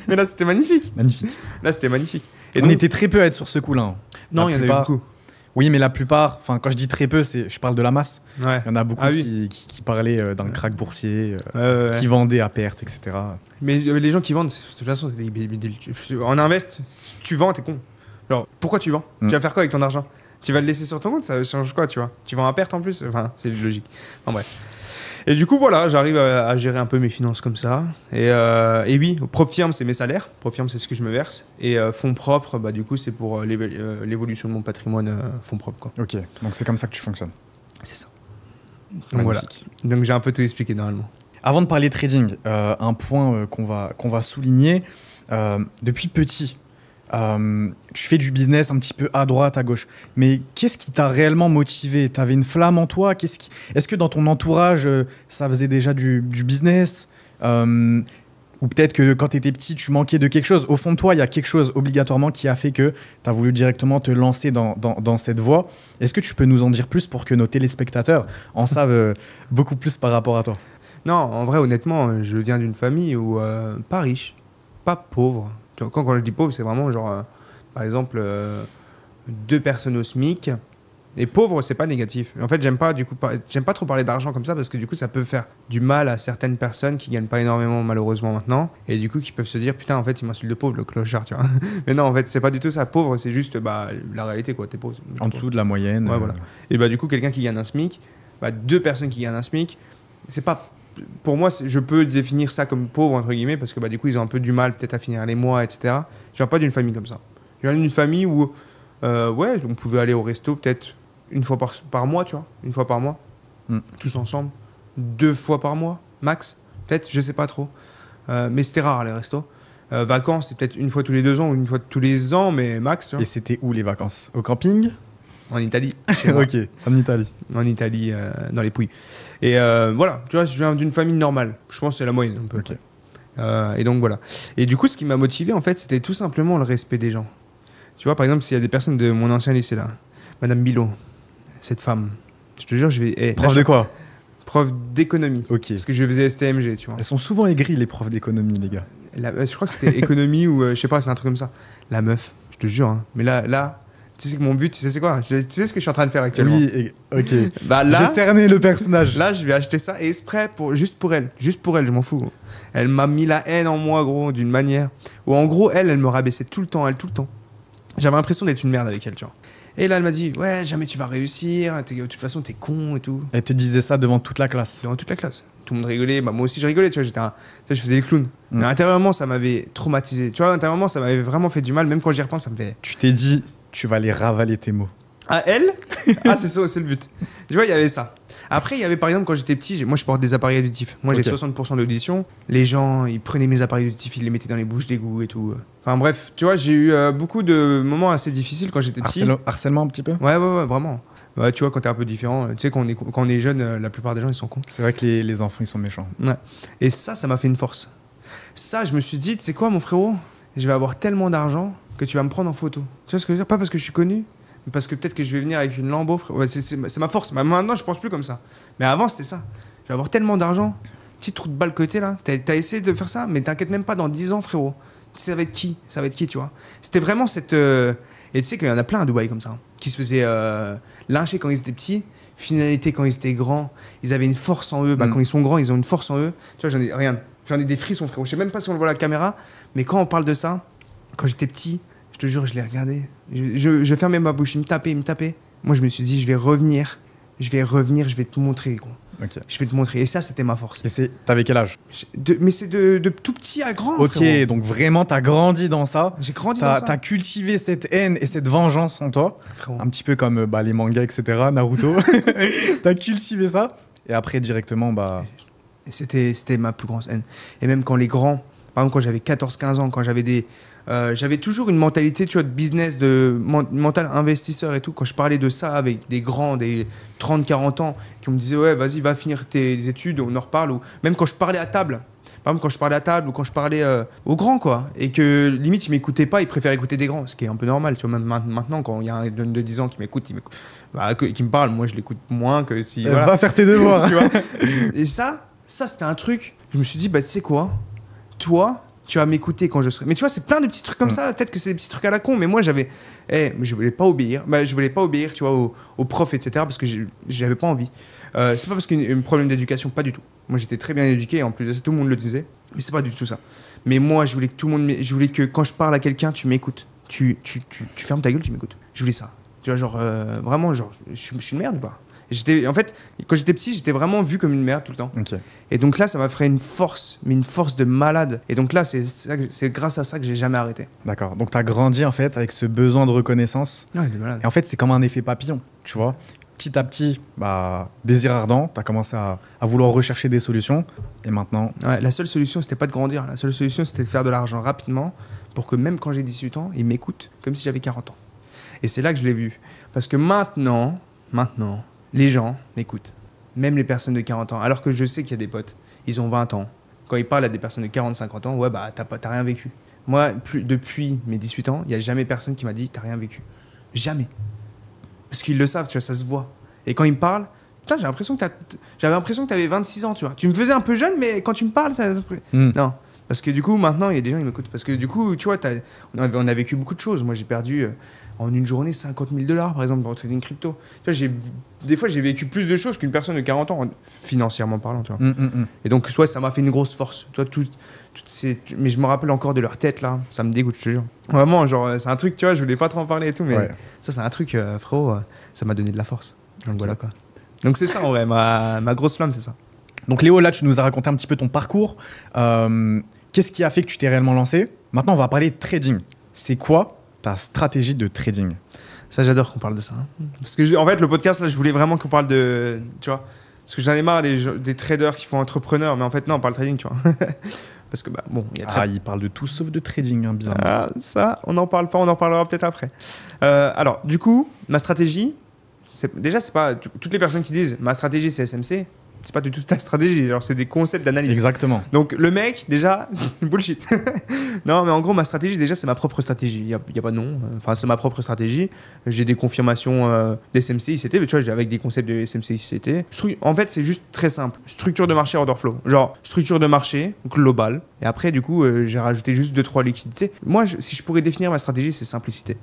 mais là, c'était magnifique. Magnifique. Là, c'était magnifique. Et on était très peu à être sur ce coup-là. Hein. Non, il y en a eu beaucoup. Oui, mais la plupart, enfin quand je dis très peu, je parle de la masse. Ouais. Il y en a beaucoup qui parlaient d'un krach boursier, qui vendaient à perte, etc. Mais les gens qui vendent, de toute façon, en invest, tu vends, t'es con. Genre, pourquoi tu vends Tu vas faire quoi avec ton argent? Tu vas le laisser sur ton compte, ça change quoi, tu vois? Tu vends à perte en plus? Enfin, c'est logique. En bref. Et du coup, voilà, j'arrive à gérer un peu mes finances comme ça. Et oui, Profirme, c'est mes salaires. Profirme, c'est ce que je me verse. Et fonds propres, bah, du coup, c'est pour l'évolution de mon patrimoine, fonds propres, quoi. Ok, donc c'est comme ça que tu fonctionnes. C'est ça. Donc voilà. Donc j'ai un peu tout expliqué normalement. Avant de parler trading, un point qu'on va souligner. Depuis petit, tu fais du business un petit peu à droite, à gauche. Mais qu'est-ce qui t'a réellement motivé? T'avais une flamme en toi? Est-ce que dans ton entourage, ça faisait déjà du business? Ou peut-être que quand tu étais petit, tu manquais de quelque chose. Au fond de toi, il y a quelque chose obligatoirement qui a fait que tu as voulu directement te lancer dans cette voie. Est-ce que tu peux nous en dire plus pour que nos téléspectateurs en savent beaucoup plus par rapport à toi? Non, en vrai, honnêtement, je viens d'une famille où pas riche, pas pauvre. Quand je dis pauvre, c'est vraiment genre, par exemple, 2 personnes au SMIC. Et pauvre, c'est pas négatif. En fait, j'aime pas trop parler d'argent comme ça parce que du coup, ça peut faire du mal à certaines personnes qui gagnent pas énormément malheureusement maintenant et du coup qui peuvent se dire putain en fait il m'insulte de pauvre le clochard, tu vois. Mais non, en fait, c'est pas du tout ça. Pauvre, c'est juste la réalité quoi. T'es pauvre. En dessous de la moyenne. Ouais, voilà. Et bah du coup, quelqu'un qui gagne un SMIC, 2 personnes qui gagnent un SMIC, c'est pas. Pour moi, je peux définir ça comme pauvre entre guillemets parce que bah du coup ils ont un peu du mal peut-être à finir les mois, etc. Je viens pas d'une famille comme ça. Je viens d'une famille où ouais, on pouvait aller au resto peut-être une fois par mois, tu vois, une fois par mois, tous ensemble, 2 fois par mois, max, peut-être, je sais pas trop. Mais c'était rare les restos. Vacances, c'est peut-être une fois tous les 2 ans ou une fois tous les ans, mais max. Tu vois. Et c'était où les vacances? Au camping? En Italie. Ok, en Italie. En Italie, dans les Pouilles. Et voilà, tu vois, je viens d'une famille normale. Je pense que c'est la moyenne un peu. Okay. Et donc voilà. Et du coup, ce qui m'a motivé, en fait, c'était tout simplement le respect des gens. Tu vois, par exemple, s'il y a des personnes de mon ancien lycée là, Madame Bilot, cette femme, je te jure, je vais... prof de quoi? Prof d'économie. Ok. Parce que je faisais STMG, tu vois. Elles sont souvent aigries, les profs d'économie, les gars. Je crois que c'était économie ou je sais pas, c'est un truc comme ça. La meuf, je te jure. Hein. Mais là, tu sais que mon but, tu sais c'est quoi? Tu sais ce que je suis en train de faire actuellement? Oui, ok. Bah là, j'ai cerné le personnage. Là, je vais acheter ça exprès juste pour elle, je m'en fous. Gros. Elle m'a mis la haine en moi, gros, d'une manière où en gros, elle me rabaissait tout le temps. J'avais l'impression d'être une merde avec elle, tu vois. Et là, elle m'a dit, ouais, jamais tu vas réussir, de toute façon, t'es con et tout. Elle te disait ça devant toute la classe? Devant toute la classe. Tout le monde rigolait, bah, moi aussi je rigolais, tu vois, je faisais les clowns. Mais intérieurement, ça m'avait traumatisé. Tu vois, intérieurement, ça m'avait vraiment fait du mal, même quand j'y repense, ça me fait... Tu t'es dit, tu vas les ravaler tes mots. Ah, elle? Ah, c'est ça, c'est le but. Tu vois, il y avait ça. Après, il y avait par exemple, quand j'étais petit, moi je porte des appareils auditifs. Moi j'ai 60% d'audition. Les gens, ils prenaient mes appareils auditifs, ils les mettaient dans les bouches d'égout et tout. Enfin bref, tu vois, j'ai eu beaucoup de moments assez difficiles quand j'étais petit. Harcèlement un petit peu? Ouais, vraiment. Ouais, tu vois, quand t'es un peu différent, tu sais, quand on est jeune, la plupart des gens ils sont cons. C'est vrai que les enfants ils sont méchants. Ouais. Et ça m'a fait une force. Ça, je me suis dit, tu sais quoi, mon frérot, je vais avoir tellement d'argent que tu vas me prendre en photo. Tu vois ce que je veux dire? Pas parce que je suis connu. Parce que peut-être que je vais venir avec une Lambo, ouais, c'est ma force. Maintenant, je pense plus comme ça. Mais avant, c'était ça. Je vais avoir tellement d'argent. Petit trou de balle côté là. T'as essayé de faire ça, mais t'inquiète même pas, dans 10 ans, frérot. Ça va être qui, tu vois. C'était vraiment cette. Et tu sais qu'il y en a plein à Dubaï comme ça, hein, qui se faisaient lyncher quand ils étaient petits, finalité quand ils étaient grands. Ils avaient une force en eux. Quand ils sont grands, ils ont une force en eux. Tu vois, j'en ai des frissons, frérot. Je sais même pas si on le voit à la caméra, mais quand on parle de ça, quand j'étais petit. Je te jure, je l'ai regardé. Je fermais ma bouche, il me tapait. Moi, je me suis dit, je vais revenir, je vais te montrer, gros. Ok. Je vais te montrer. Et ça, c'était ma force. Et t'avais quel âge? Mais c'est de tout petit à grand. Ok, frérot. donc vraiment, t'as grandi dans ça. J'ai grandi dans ça. T'as cultivé cette haine et cette vengeance en toi. Frérot. Un petit peu comme les mangas, etc. Naruto. T'as cultivé ça. Et après, directement, bah. Et c'était ma plus grande haine. Et même quand les grands, par exemple, quand j'avais 14-15 ans, quand j'avais toujours une mentalité, tu vois, de business, mental investisseur et tout. Quand je parlais de ça avec des grands, des 30-40 ans, qui me disaient, ouais, vas-y, va finir tes études, on en reparle. Ou même quand je parlais à table. Par exemple, quand je parlais à table ou quand je parlais aux grands, quoi. Et que limite, ils m'écoutaient pas, ils préfèrent écouter des grands. Ce qui est un peu normal, tu vois. Même maintenant, quand il y a un jeune de 10 ans qui m'écoute, qui me parle, moi, je l'écoute moins que si. Voilà. Va faire tes devoirs. Tu vois. Et ça, c'était un truc. Je me suis dit, bah, tu sais quoi, toi, tu vas m'écouter quand je serai. Mais tu vois, c'est plein de petits trucs comme ça. Peut-être que c'est des petits trucs à la con, mais moi, mais je voulais pas obéir. Bah, je voulais pas obéir, tu vois, aux profs, etc. Parce que j'avais pas envie. C'est pas parce qu'il y a un problème d'éducation, pas du tout. Moi, j'étais très bien éduqué. Et en plus de ça, tout le monde le disait. Mais c'est pas du tout ça. Mais moi, je voulais que je voulais que quand je parle à quelqu'un, tu m'écoutes. Tu fermes ta gueule, tu m'écoutes. Je voulais ça. Tu vois, genre, vraiment, genre, je suis une merde ou pas? En fait, quand j'étais petit, j'étais vraiment vu comme une merde tout le temps. Okay. Et donc là, ça m'a fait une force de malade. Et donc là, c'est grâce à ça que j'ai jamais arrêté. D'accord. Donc tu as grandi en fait avec ce besoin de reconnaissance. Ouais, de malade. Et en fait, c'est comme un effet papillon, tu vois. Petit à petit, désir ardent, tu as commencé à vouloir rechercher des solutions. Et maintenant... Ouais, la seule solution, c'était pas de grandir. La seule solution, c'était de faire de l'argent rapidement pour que même quand j'ai 18 ans, ils m'écoutent comme si j'avais 40 ans. Et c'est là que je l'ai vu. Parce que maintenant, les gens m'écoutent. Même les personnes de 40 ans. Alors que je sais qu'il y a des potes, ils ont 20 ans. Quand ils parlent à des personnes de 40-50 ans, ouais, bah, t'as rien vécu. Moi, depuis mes 18 ans, il n'y a jamais personne qui m'a dit, t'as rien vécu. Jamais. Parce qu'ils le savent, tu vois, ça se voit. Et quand ils me parlent, putain, j'avais l'impression que t'avais 26 ans, tu vois. Tu me faisais un peu jeune, mais quand tu me parles, non. Parce que du coup, maintenant, il y a des gens qui m'écoutent. Parce que du coup, tu vois, on a vécu beaucoup de choses. Moi, j'ai perdu en une journée 50 000 $, par exemple, dans le trading crypto. Tu vois, des fois, j'ai vécu plus de choses qu'une personne de 40 ans, financièrement parlant, tu vois. Et donc, soit ça m'a fait une grosse force. Tu vois, mais je me rappelle encore de leur tête, là. Ça me dégoûte, je te jure. Vraiment, genre, c'est un truc, tu vois, je voulais pas trop en parler et tout, mais ça, c'est un truc, frérot, ça m'a donné de la force. Donc, voilà, quoi. Donc, c'est ça, en vrai, ma grosse flamme, c'est ça. Donc, Léo, là, tu nous as raconté un petit peu ton parcours. Qu'est-ce qui a fait que tu t'es réellement lancé? Maintenant, on va parler de trading. C'est quoi ta stratégie de trading? Ça, j'adore qu'on parle de ça. Hein. Parce que, en fait, le podcast, là, je voulais vraiment qu'on parle de... Tu vois, parce que j'en ai marre des traders qui font entrepreneurs, mais en fait, non, on parle trading, tu vois. Parce que, bah, bon, il y a ils parlent de tout sauf de trading, hein, bizarrement. Ah, ça, on n'en parle pas, on en parlera peut-être après. Alors, du coup, ma stratégie, déjà, c'est pas... Toutes les personnes qui disent, ma stratégie, c'est SMC... C'est pas du tout ta stratégie, genre c'est des concepts d'analyse. Exactement. Donc le mec, déjà, bullshit. Non, mais en gros, ma stratégie, déjà, c'est ma propre stratégie. Il y a pas de nom. Enfin, c'est ma propre stratégie. J'ai des confirmations d'SMC, ICT, mais tu vois, avec des concepts de SMC, ICT. En fait, c'est juste très simple. Structure de marché order flow. Genre, structure de marché globale. Et après, du coup, j'ai rajouté juste 2-3 liquidités. Moi, si je pourrais définir ma stratégie, c'est simplicité.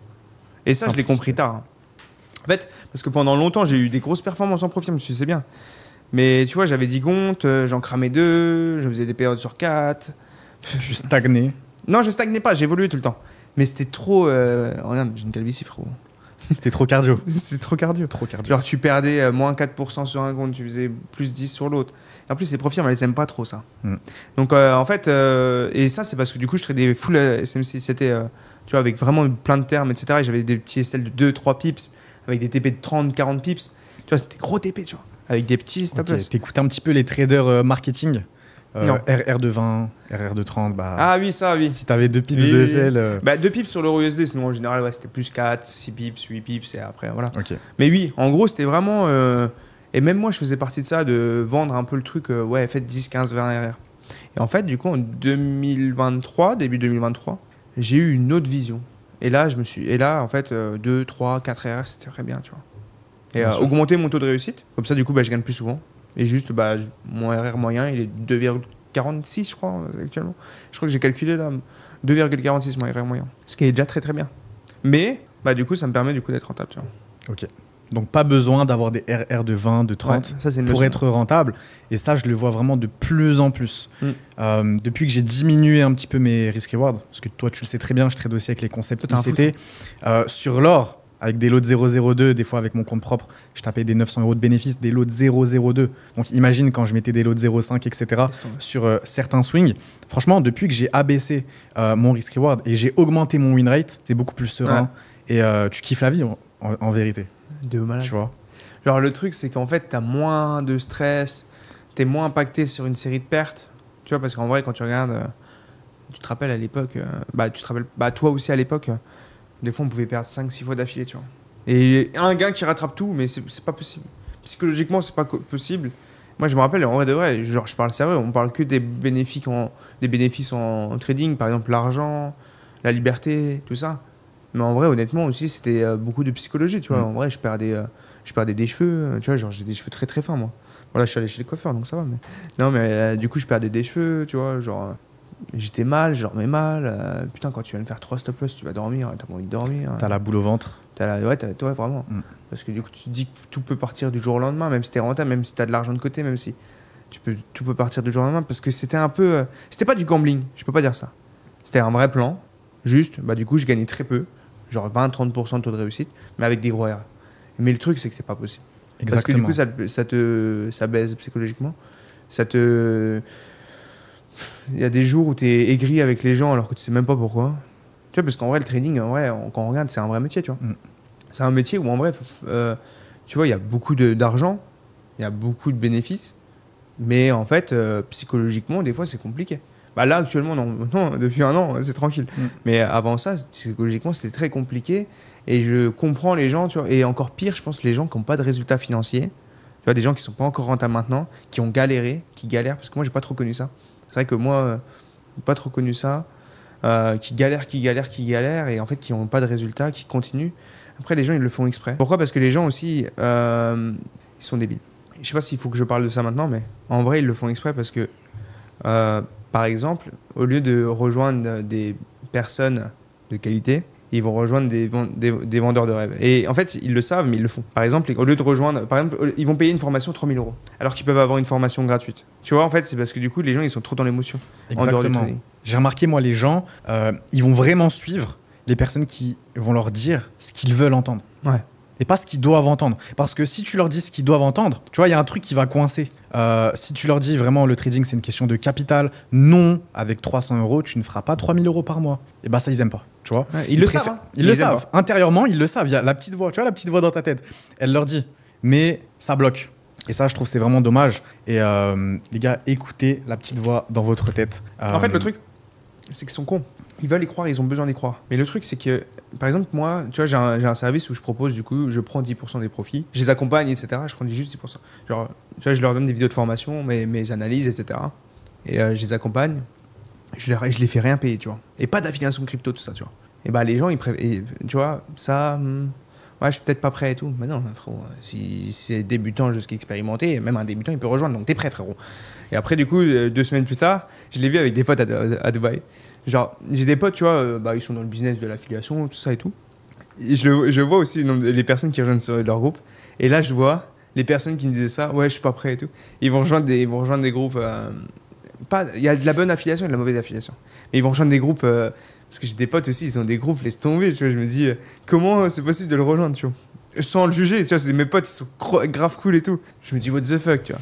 Et ça, je l'ai compris tard. Hein. En fait, parce que pendant longtemps, j'ai eu des grosses performances en profit, tu sais bien. Mais tu vois, j'avais 10 comptes, j'en cramais 2, je faisais des périodes sur 4. Je stagnais. Non, je stagnais pas, j'évoluais tout le temps. Mais c'était trop... Regarde, j'ai une calvitie, frérot. C'était trop cardio. C'était trop cardio. Genre, tu perdais moins 4% sur un compte, tu faisais plus 10 sur l'autre. Et en plus, les profils, on les aime pas trop, ça. Donc, en fait... et ça, c'est parce que du coup, je tradais full SMC. C'était, tu vois, avec vraiment plein de termes, etc. Et j'avais des petits SL de 2-3 pips, avec des TP de 30-40 pips. Tu vois, c'était gros TP, tu vois. Avec des petits stop-loss. T'écoutes un petit peu les traders marketing RR de 20, RR de 30. Bah, ah oui, ça, oui. Si t'avais 2 pips de SL. Bah, 2 pips sur l'euro USD, sinon en général, ouais, c'était plus 4, 6 pips, 8 pips, et après, voilà. Okay. Mais oui, en gros, c'était vraiment. Et même moi, je faisais partie de ça, de vendre un peu le truc, ouais, faites 10, 15, 20 RR. Et en fait, du coup, en 2023, début 2023, j'ai eu une autre vision. Et là, en fait, 2, 3, 4 RR, c'était très bien, tu vois. Et augmenter mon taux de réussite. Comme ça, du coup, bah, je gagne plus souvent. Et juste, bah, mon RR moyen, il est 2,46, je crois, actuellement. Je crois que j'ai calculé là, 2,46 mon RR moyen. Ce qui est déjà très très bien. Mais, bah, du coup, ça me permet d'être rentable, tu vois. Ok. Donc, pas besoin d'avoir des RR de 20, de 30 ouais, ça, pour être rentable. Et ça, je le vois vraiment de plus en plus. Depuis que j'ai diminué un petit peu mes risk-reward, parce que toi, tu le sais très bien, je trade aussi avec les concepts ICT. Sur l'or, avec des lots de 0,02, des fois avec mon compte propre, je tapais des 900 € de bénéfices, des lots de 0,02. Donc imagine quand je mettais des lots de 0,5, etc. sur certains swings. Franchement, depuis que j'ai abaissé mon risk-reward et j'ai augmenté mon win rate, c'est beaucoup plus serein. Ouais. Et tu kiffes la vie en vérité. De malade. Tu vois. Genre le truc, c'est qu'en fait, t'as moins de stress, t'es moins impacté sur une série de pertes. Tu vois, parce qu'en vrai, quand tu regardes, tu te rappelles à l'époque, toi aussi à l'époque, des fois on pouvait perdre 5-6 fois d'affilée, tu vois. Et un gars qui rattrape tout, mais c'est pas possible. Psychologiquement, c'est pas possible. Moi, je me rappelle, en vrai de vrai, genre, je parle sérieux, on parle que des bénéfices en trading, par exemple l'argent, la liberté, tout ça. Mais en vrai, honnêtement aussi, c'était beaucoup de psychologie, tu vois. En vrai, je perdais des cheveux, tu vois, genre j'ai des cheveux très très fins, moi. Voilà, je suis allé chez le coiffeur, donc ça va. Mais... Non, mais du coup, je perdais des cheveux, tu vois, genre... J'étais mal, je dormais mal. Putain, quand tu viens de faire 3 stop-loss, tu vas dormir, t'as pas envie de dormir. T'as la boule au ventre. Ouais, vraiment. Parce que du coup, tu te dis que tout peut partir du jour au lendemain, même si t'es rentable, même si t'as de l'argent de côté, même si tout peut partir du jour au lendemain. Parce que c'était un peu... c'était pas du gambling, je peux pas dire ça. C'était un vrai plan. Juste, du coup, je gagnais très peu. Genre 20-30% de taux de réussite, mais avec des gros erreurs. Mais le truc, c'est que c'est pas possible. Exactement. Parce que du coup, ça baise psychologiquement. Il y a des jours où tu es aigri avec les gens alors que tu sais même pas pourquoi. Tu vois, parce qu'en vrai, le trading, quand on regarde, c'est un vrai métier, tu vois. C'est un métier où, en vrai, tu vois, il y a beaucoup d'argent, il y a beaucoup de bénéfices, mais en fait, psychologiquement, des fois, c'est compliqué. Là, actuellement, non, depuis un an, c'est tranquille. Mais avant ça, psychologiquement, c'était très compliqué. Et je comprends les gens, tu vois. Et encore pire, je pense, les gens qui n'ont pas de résultats financiers. Tu vois, des gens qui ne sont pas encore rentables maintenant, qui ont galéré, qui galèrent. Parce que moi, j'ai pas trop connu ça. C'est vrai que moi, j'ai pas trop connu ça. Qui galèrent. Et en fait, qui n'ont pas de résultats, qui continuent. Après, les gens, ils le font exprès. Pourquoi ? Parce que les gens aussi, ils sont débiles. Je sais pas s'il faut que je parle de ça maintenant, mais en vrai, ils le font exprès parce que... par exemple, au lieu de rejoindre des personnes de qualité, ils vont rejoindre des vendeurs de rêves. Et en fait, ils le savent, mais ils le font. Par exemple, au lieu de rejoindre... ils vont payer une formation 3 000 €, alors qu'ils peuvent avoir une formation gratuite. Tu vois, en fait, c'est parce que du coup, les gens, ils sont trop dans l'émotion. Exactement. J'ai remarqué, moi, les gens, ils vont vraiment suivre les personnes qui vont leur dire ce qu'ils veulent entendre. Ouais. Et pas ce qu'ils doivent entendre. Parce que si tu leur dis ce qu'ils doivent entendre, tu vois, il y a un truc qui va coincer. Si tu leur dis vraiment le trading, c'est une question de capital, non, avec 300 €, tu ne feras pas 3 000 € par mois. Et ça, ils aiment pas. Tu vois, ils le savent. Hein. Ils le savent. Intérieurement, ils le savent. Il y a la petite voix, tu vois, la petite voix dans ta tête. Elle leur dit, mais ça bloque. Et ça, je trouve, c'est vraiment dommage. Et les gars, écoutez la petite voix dans votre tête. En fait, le truc, c'est qu'ils sont cons. Ils veulent y croire, ils ont besoin d'y croire. Mais le truc, c'est que, par exemple, moi, tu vois, j'ai un service où je propose, du coup, je prends 10% des profits, je les accompagne, etc. Je prends juste 10%. Genre, tu vois, je leur donne des vidéos de formation, mes analyses, etc. Et je les accompagne, je les fais rien payer, tu vois. Et pas d'affiliation crypto, tout ça, tu vois. Et les gens, tu vois, ça, ouais, je suis peut-être pas prêt et tout. Mais non, frérot, si c'est débutant jusqu'à expérimenté, même un débutant, il peut rejoindre, donc t'es prêt, frérot. Et après, du coup, 2 semaines plus tard, je l'ai vu avec des potes à Dubaï. Genre, j'ai des potes, tu vois, ils sont dans le business de l'affiliation, tout ça et tout. Et je vois aussi les personnes qui rejoignent leur groupe. Et là, je vois les personnes qui me disaient ça, ouais, je suis pas prêt et tout. Ils vont rejoindre des groupes. Il y a de la bonne affiliation et de la mauvaise affiliation. Mais ils vont rejoindre des groupes. Parce que j'ai des potes aussi, ils ont des groupes, laisse tomber. Tu vois, je me dis, comment c'est possible de le rejoindre, tu vois. Sans le juger, tu vois, c'est mes potes, ils sont grave cool et tout. Je me dis, what the fuck, tu vois.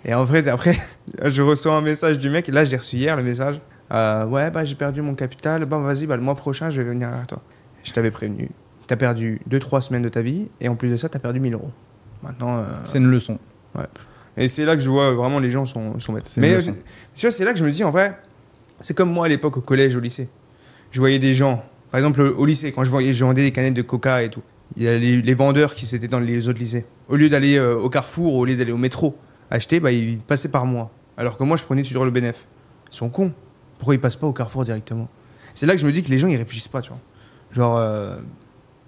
Et en vrai, après, je reçois un message du mec. Et là, j'ai reçu hier le message. Ouais, j'ai perdu mon capital. Vas-y, le mois prochain, je vais venir vers toi. Je t'avais prévenu. T'as perdu 2-3 semaines de ta vie. Et en plus de ça, t'as perdu 1 000 €. Maintenant. C'est une leçon. Ouais. Et c'est là que je vois vraiment les gens sont bêtes. Mais tu vois, c'est là que je me dis, en vrai, c'est comme moi à l'époque au collège, au lycée. Je voyais des gens, par exemple au lycée, quand je vendais des canettes de coca et tout. Il y a les vendeurs qui étaient dans les autres lycées. Au lieu d'aller au Carrefour, au lieu d'aller au métro acheter, ils passaient par moi. Alors que moi, je prenais toujours le bénéf. Ils sont cons. Pourquoi ils passent pas au Carrefour directement ? C'est là que je me dis que les gens, ils réfléchissent pas, tu vois. Genre,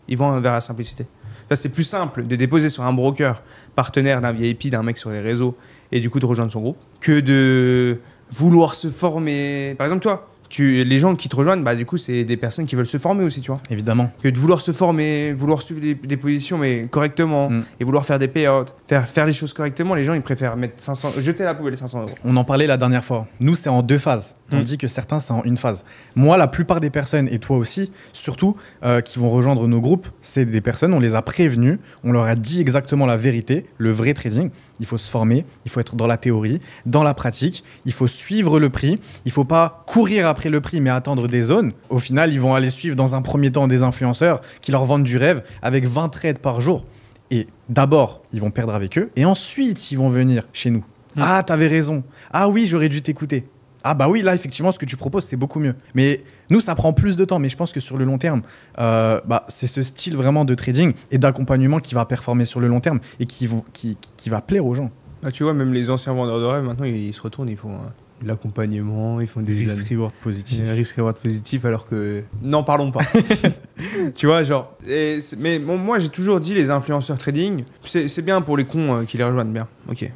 ils vont vers la simplicité. Ça, c'est plus simple de déposer sur un broker partenaire d'un VIP, d'un mec sur les réseaux, et du coup de rejoindre son groupe, que de vouloir se former. Par exemple, toi, les gens qui te rejoignent, bah, du coup, c'est des personnes qui veulent se former aussi, tu vois. Évidemment. Que de vouloir se former, vouloir suivre des positions, mais correctement, et vouloir faire des payouts, faire les choses correctement, les gens, ils préfèrent mettre 500, jeter à la poubelle les 500 euros. On en parlait la dernière fois. Nous, c'est en 2 phases. On dit que certains, c'est en 1 phase. Moi, la plupart des personnes, et toi aussi, surtout, qui vont rejoindre nos groupes, c'est des personnes, on les a prévenus, on leur a dit exactement la vérité, le vrai trading. Il faut se former, il faut être dans la théorie, dans la pratique, il faut suivre le prix, il ne faut pas courir après le prix mais attendre des zones. Au final, ils vont aller suivre dans un premier temps des influenceurs qui leur vendent du rêve avec 20 trades par jour. Et d'abord, ils vont perdre avec eux et ensuite, ils vont venir chez nous. Ah, t'avais raison. Ah oui, j'aurais dû t'écouter. Ah bah oui, là, effectivement, ce que tu proposes, c'est beaucoup mieux. Mais nous, ça prend plus de temps. Mais je pense que sur le long terme, c'est ce style vraiment de trading et d'accompagnement qui va performer sur le long terme et qui va plaire aux gens. Ah, tu vois, même les anciens vendeurs de rêve, maintenant, ils se retournent, ils font de l'accompagnement, ils font des risk-reward positif. Risk-reward positif, alors que... N'en parlons pas. Tu vois, genre... Mais bon, moi, j'ai toujours dit, les influenceurs trading, c'est bien pour les cons qui les rejoignent, bien. Ok.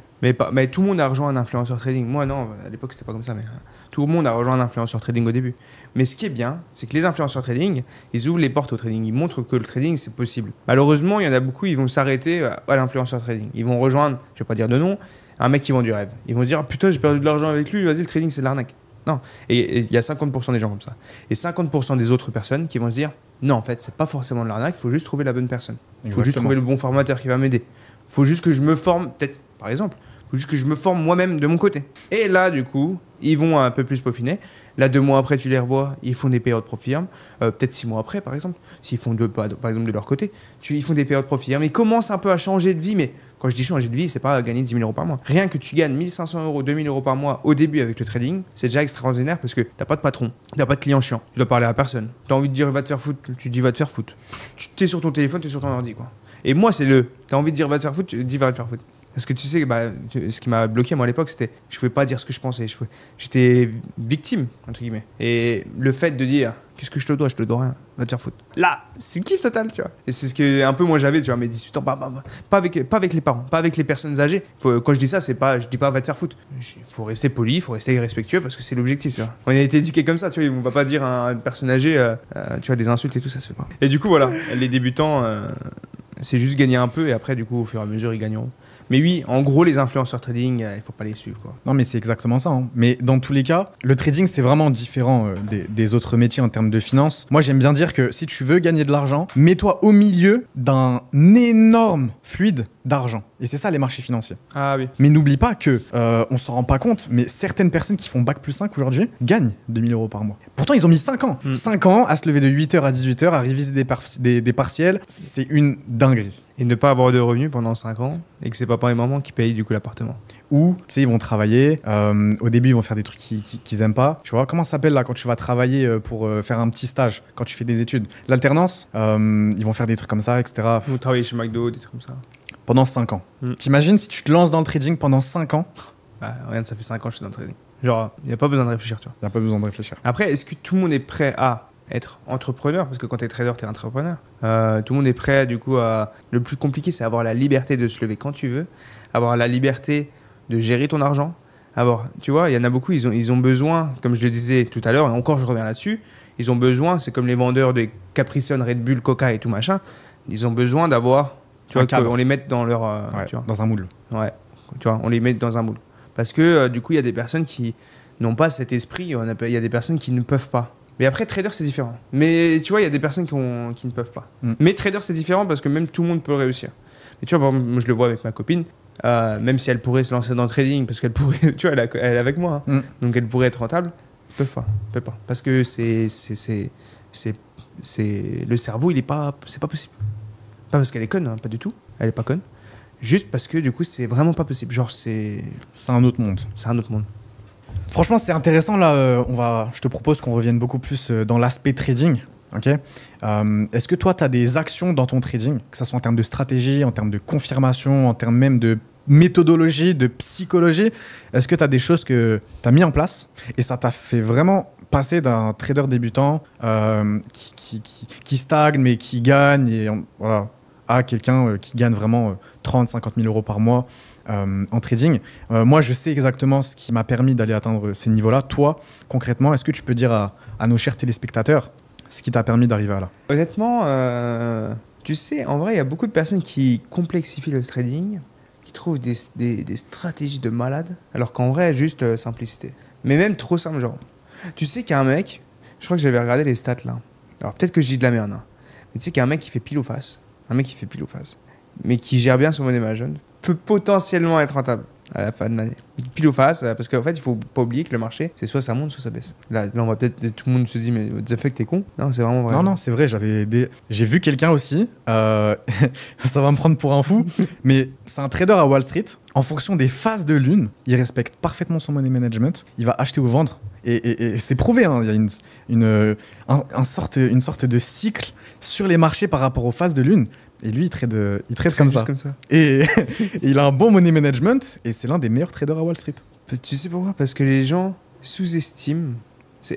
Mais tout le monde a rejoint un influenceur trading. Moi, non, à l'époque, c'était pas comme ça, mais tout le monde a rejoint un influenceur trading au début. Mais ce qui est bien, c'est que les influenceurs trading, ils ouvrent les portes au trading. Ils montrent que le trading, c'est possible. Malheureusement, il y en a beaucoup, ils vont s'arrêter à l'influenceur trading. Ils vont rejoindre, je vais pas dire de nom, un mec qui vend du rêve. Ils vont se dire, ah, putain, j'ai perdu de l'argent avec lui, vas-y, le trading, c'est de l'arnaque. Non. Et il y a 50% des gens comme ça. Et 50% des autres personnes qui vont se dire, non, en fait, c'est pas forcément de l'arnaque, il faut juste trouver la bonne personne. Il faut juste trouver le bon formateur qui va m'aider. Il faut juste que je me forme, peut-être, par exemple, faut juste que je me forme moi-même de mon côté. Et là, du coup, ils vont un peu plus peaufiner. Là, 2 mois après, tu les revois, ils font des périodes pro-firme. Peut-être 6 mois après, par exemple, s'ils font par exemple de leur côté, ils font des périodes pro-firme. Ils commencent un peu à changer de vie, mais quand je dis changer de vie, c'est pas gagner 10 000 euros par mois. Rien que tu gagnes 1 500 euros, 2 000 euros par mois au début avec le trading, c'est déjà extraordinaire parce que t'as pas de patron, t'as pas de client chiant, tu dois parler à personne. T'as envie de dire va te faire foutre, tu dis va te faire foutre. Tu es sur ton téléphone, tu es sur ton ordi, quoi. Et moi, t'as envie de dire va te faire foutre, tu dis va te faire foutre. Parce que tu sais, ce qui m'a bloqué moi à l'époque, c'était je pouvais pas dire ce que je pensais. J'étais victime, entre guillemets. Et le fait de dire qu'est-ce que je te dois rien, va te faire foutre. Là, c'est le kiff total, tu vois. Et c'est ce que un peu moi j'avais, tu vois, mes 18 ans, pas avec les parents, pas avec les personnes âgées. Quand je dis ça, je dis pas va te faire foutre. Faut rester poli, faut rester respectueux parce que c'est l'objectif, tu vois. On a été éduqués comme ça, tu vois. On va pas dire à une personne âgée, tu vois, des insultes et tout, ça se fait pas. Et du coup, voilà, les débutants. C'est juste gagner un peu et après, du coup, au fur et à mesure, ils gagneront. Mais oui, en gros, les influenceurs trading, il faut pas les suivre, quoi. Non, mais c'est exactement ça. Hein. Mais dans tous les cas, le trading, c'est vraiment différent des autres métiers en termes de finance. Moi, j'aime bien dire que si tu veux gagner de l'argent, mets-toi au milieu d'un énorme fluide d'argent. Et c'est ça, les marchés financiers. Ah oui. Mais n'oublie pas que, on s'en rend pas compte, mais certaines personnes qui font Bac+5 aujourd'hui gagnent 2 000 euros par mois. Pourtant, ils ont mis 5 ans. 5 ans à se lever de 8h à 18h, à réviser des partiels. C'est une dinguerie. Et ne pas avoir de revenus pendant 5 ans et que c'est papa et maman qui payent du coup l'appartement. Ou, tu sais, ils vont travailler. Au début, ils vont faire des trucs qu'ils aiment pas. Tu vois, comment ça s'appelle là quand tu vas travailler pour faire un petit stage, quand tu fais des études? L'alternance. Ils vont faire des trucs comme ça, etc. Vous travaillez chez McDo, des trucs comme ça. Pendant 5 ans. T'imagines si tu te lances dans le trading pendant 5 ans? Bah, regarde, ça fait 5 ans que je suis dans le trading. Genre, il n'y a pas besoin de réfléchir, tu vois. Il n'y a pas besoin de réfléchir. Après, est-ce que tout le monde est prêt à être entrepreneur? Parce que quand tu es trader, tu es entrepreneur. Tout le monde est prêt, du coup, à... Le plus compliqué, c'est avoir la liberté de se lever quand tu veux, avoir la liberté de gérer ton argent. Tu vois, il y en a beaucoup, ils ont besoin, comme je le disais tout à l'heure, et encore je reviens là-dessus, ils ont besoin, c'est comme les vendeurs de Capri Sun, Red Bull, Coca et tout machin, ils ont besoin d'avoir, tu vois, qu'on les mette dans leur... tu vois. Dans un moule. Ouais, tu vois, on les met dans un moule. Parce que du coup, il y a des personnes qui n'ont pas cet esprit, il y a des personnes qui ne peuvent pas. Mais après, trader, c'est différent. Mais tu vois, il y a des personnes qui ne peuvent pas. Mais trader, c'est différent parce que même tout le monde peut réussir. Mais tu vois, par exemple, moi, je le vois avec ma copine, même si elle pourrait se lancer dans le trading, parce qu'elle pourrait, tu vois, elle est avec moi, hein, donc elle pourrait être rentable, elle peut pas. Parce que le cerveau, c'est pas possible. Pas parce qu'elle est conne, hein, pas du tout, elle est pas conne. Juste parce que du coup, c'est vraiment pas possible. Genre, c'est un autre monde. C'est un autre monde. Franchement, c'est intéressant. Là, je te propose qu'on revienne beaucoup plus dans l'aspect trading. Okay. Est-ce que toi, tu as des actions dans ton trading, que ce soit en termes de stratégie, en termes de confirmation, en termes même de méthodologie, de psychologie? Est-ce que tu as des choses que tu as mis en place et ça t'a fait vraiment passer d'un trader débutant qui stagne mais qui gagne, et voilà, à quelqu'un qui gagne vraiment 30 50 000 euros par mois en trading. Moi, je sais exactement ce qui m'a permis d'aller atteindre ces niveaux-là. Toi, concrètement, est-ce que tu peux dire à nos chers téléspectateurs ce qui t'a permis d'arriver à là? Honnêtement, tu sais, en vrai, il y a beaucoup de personnes qui complexifient le trading, qui trouvent des stratégies de malade, alors qu'en vrai, juste simplicité. Mais même trop simple, genre. Tu sais qu'il y a un mec, je crois que j'avais regardé les stats là. Alors peut-être que je dis de la merde, hein. Mais tu sais qu'il y a un mec qui fait pile ou face. Un mec qui fait pile ou face. Mais qui gère bien son money management, peut potentiellement être rentable à la fin de l'année. Pile ou face, parce qu'en fait, il faut pas oublier que le marché, c'est soit ça monte, soit ça baisse. Là on va peut-être, tout le monde se dit, mais what the fuck, t'es con? Non, c'est vraiment vrai. Non, c'est vrai, j'ai vu quelqu'un aussi, ça va me prendre pour un fou, mais c'est un trader à Wall Street. En fonction des phases de lune, il respecte parfaitement son money management, il va acheter ou vendre. Et c'est prouvé, hein. Il y a une sorte de cycle sur les marchés par rapport aux phases de lune. Et lui, il trade comme ça. Et il a un bon money management et c'est l'un des meilleurs traders à Wall Street. Tu sais pourquoi? Parce que les gens sous-estiment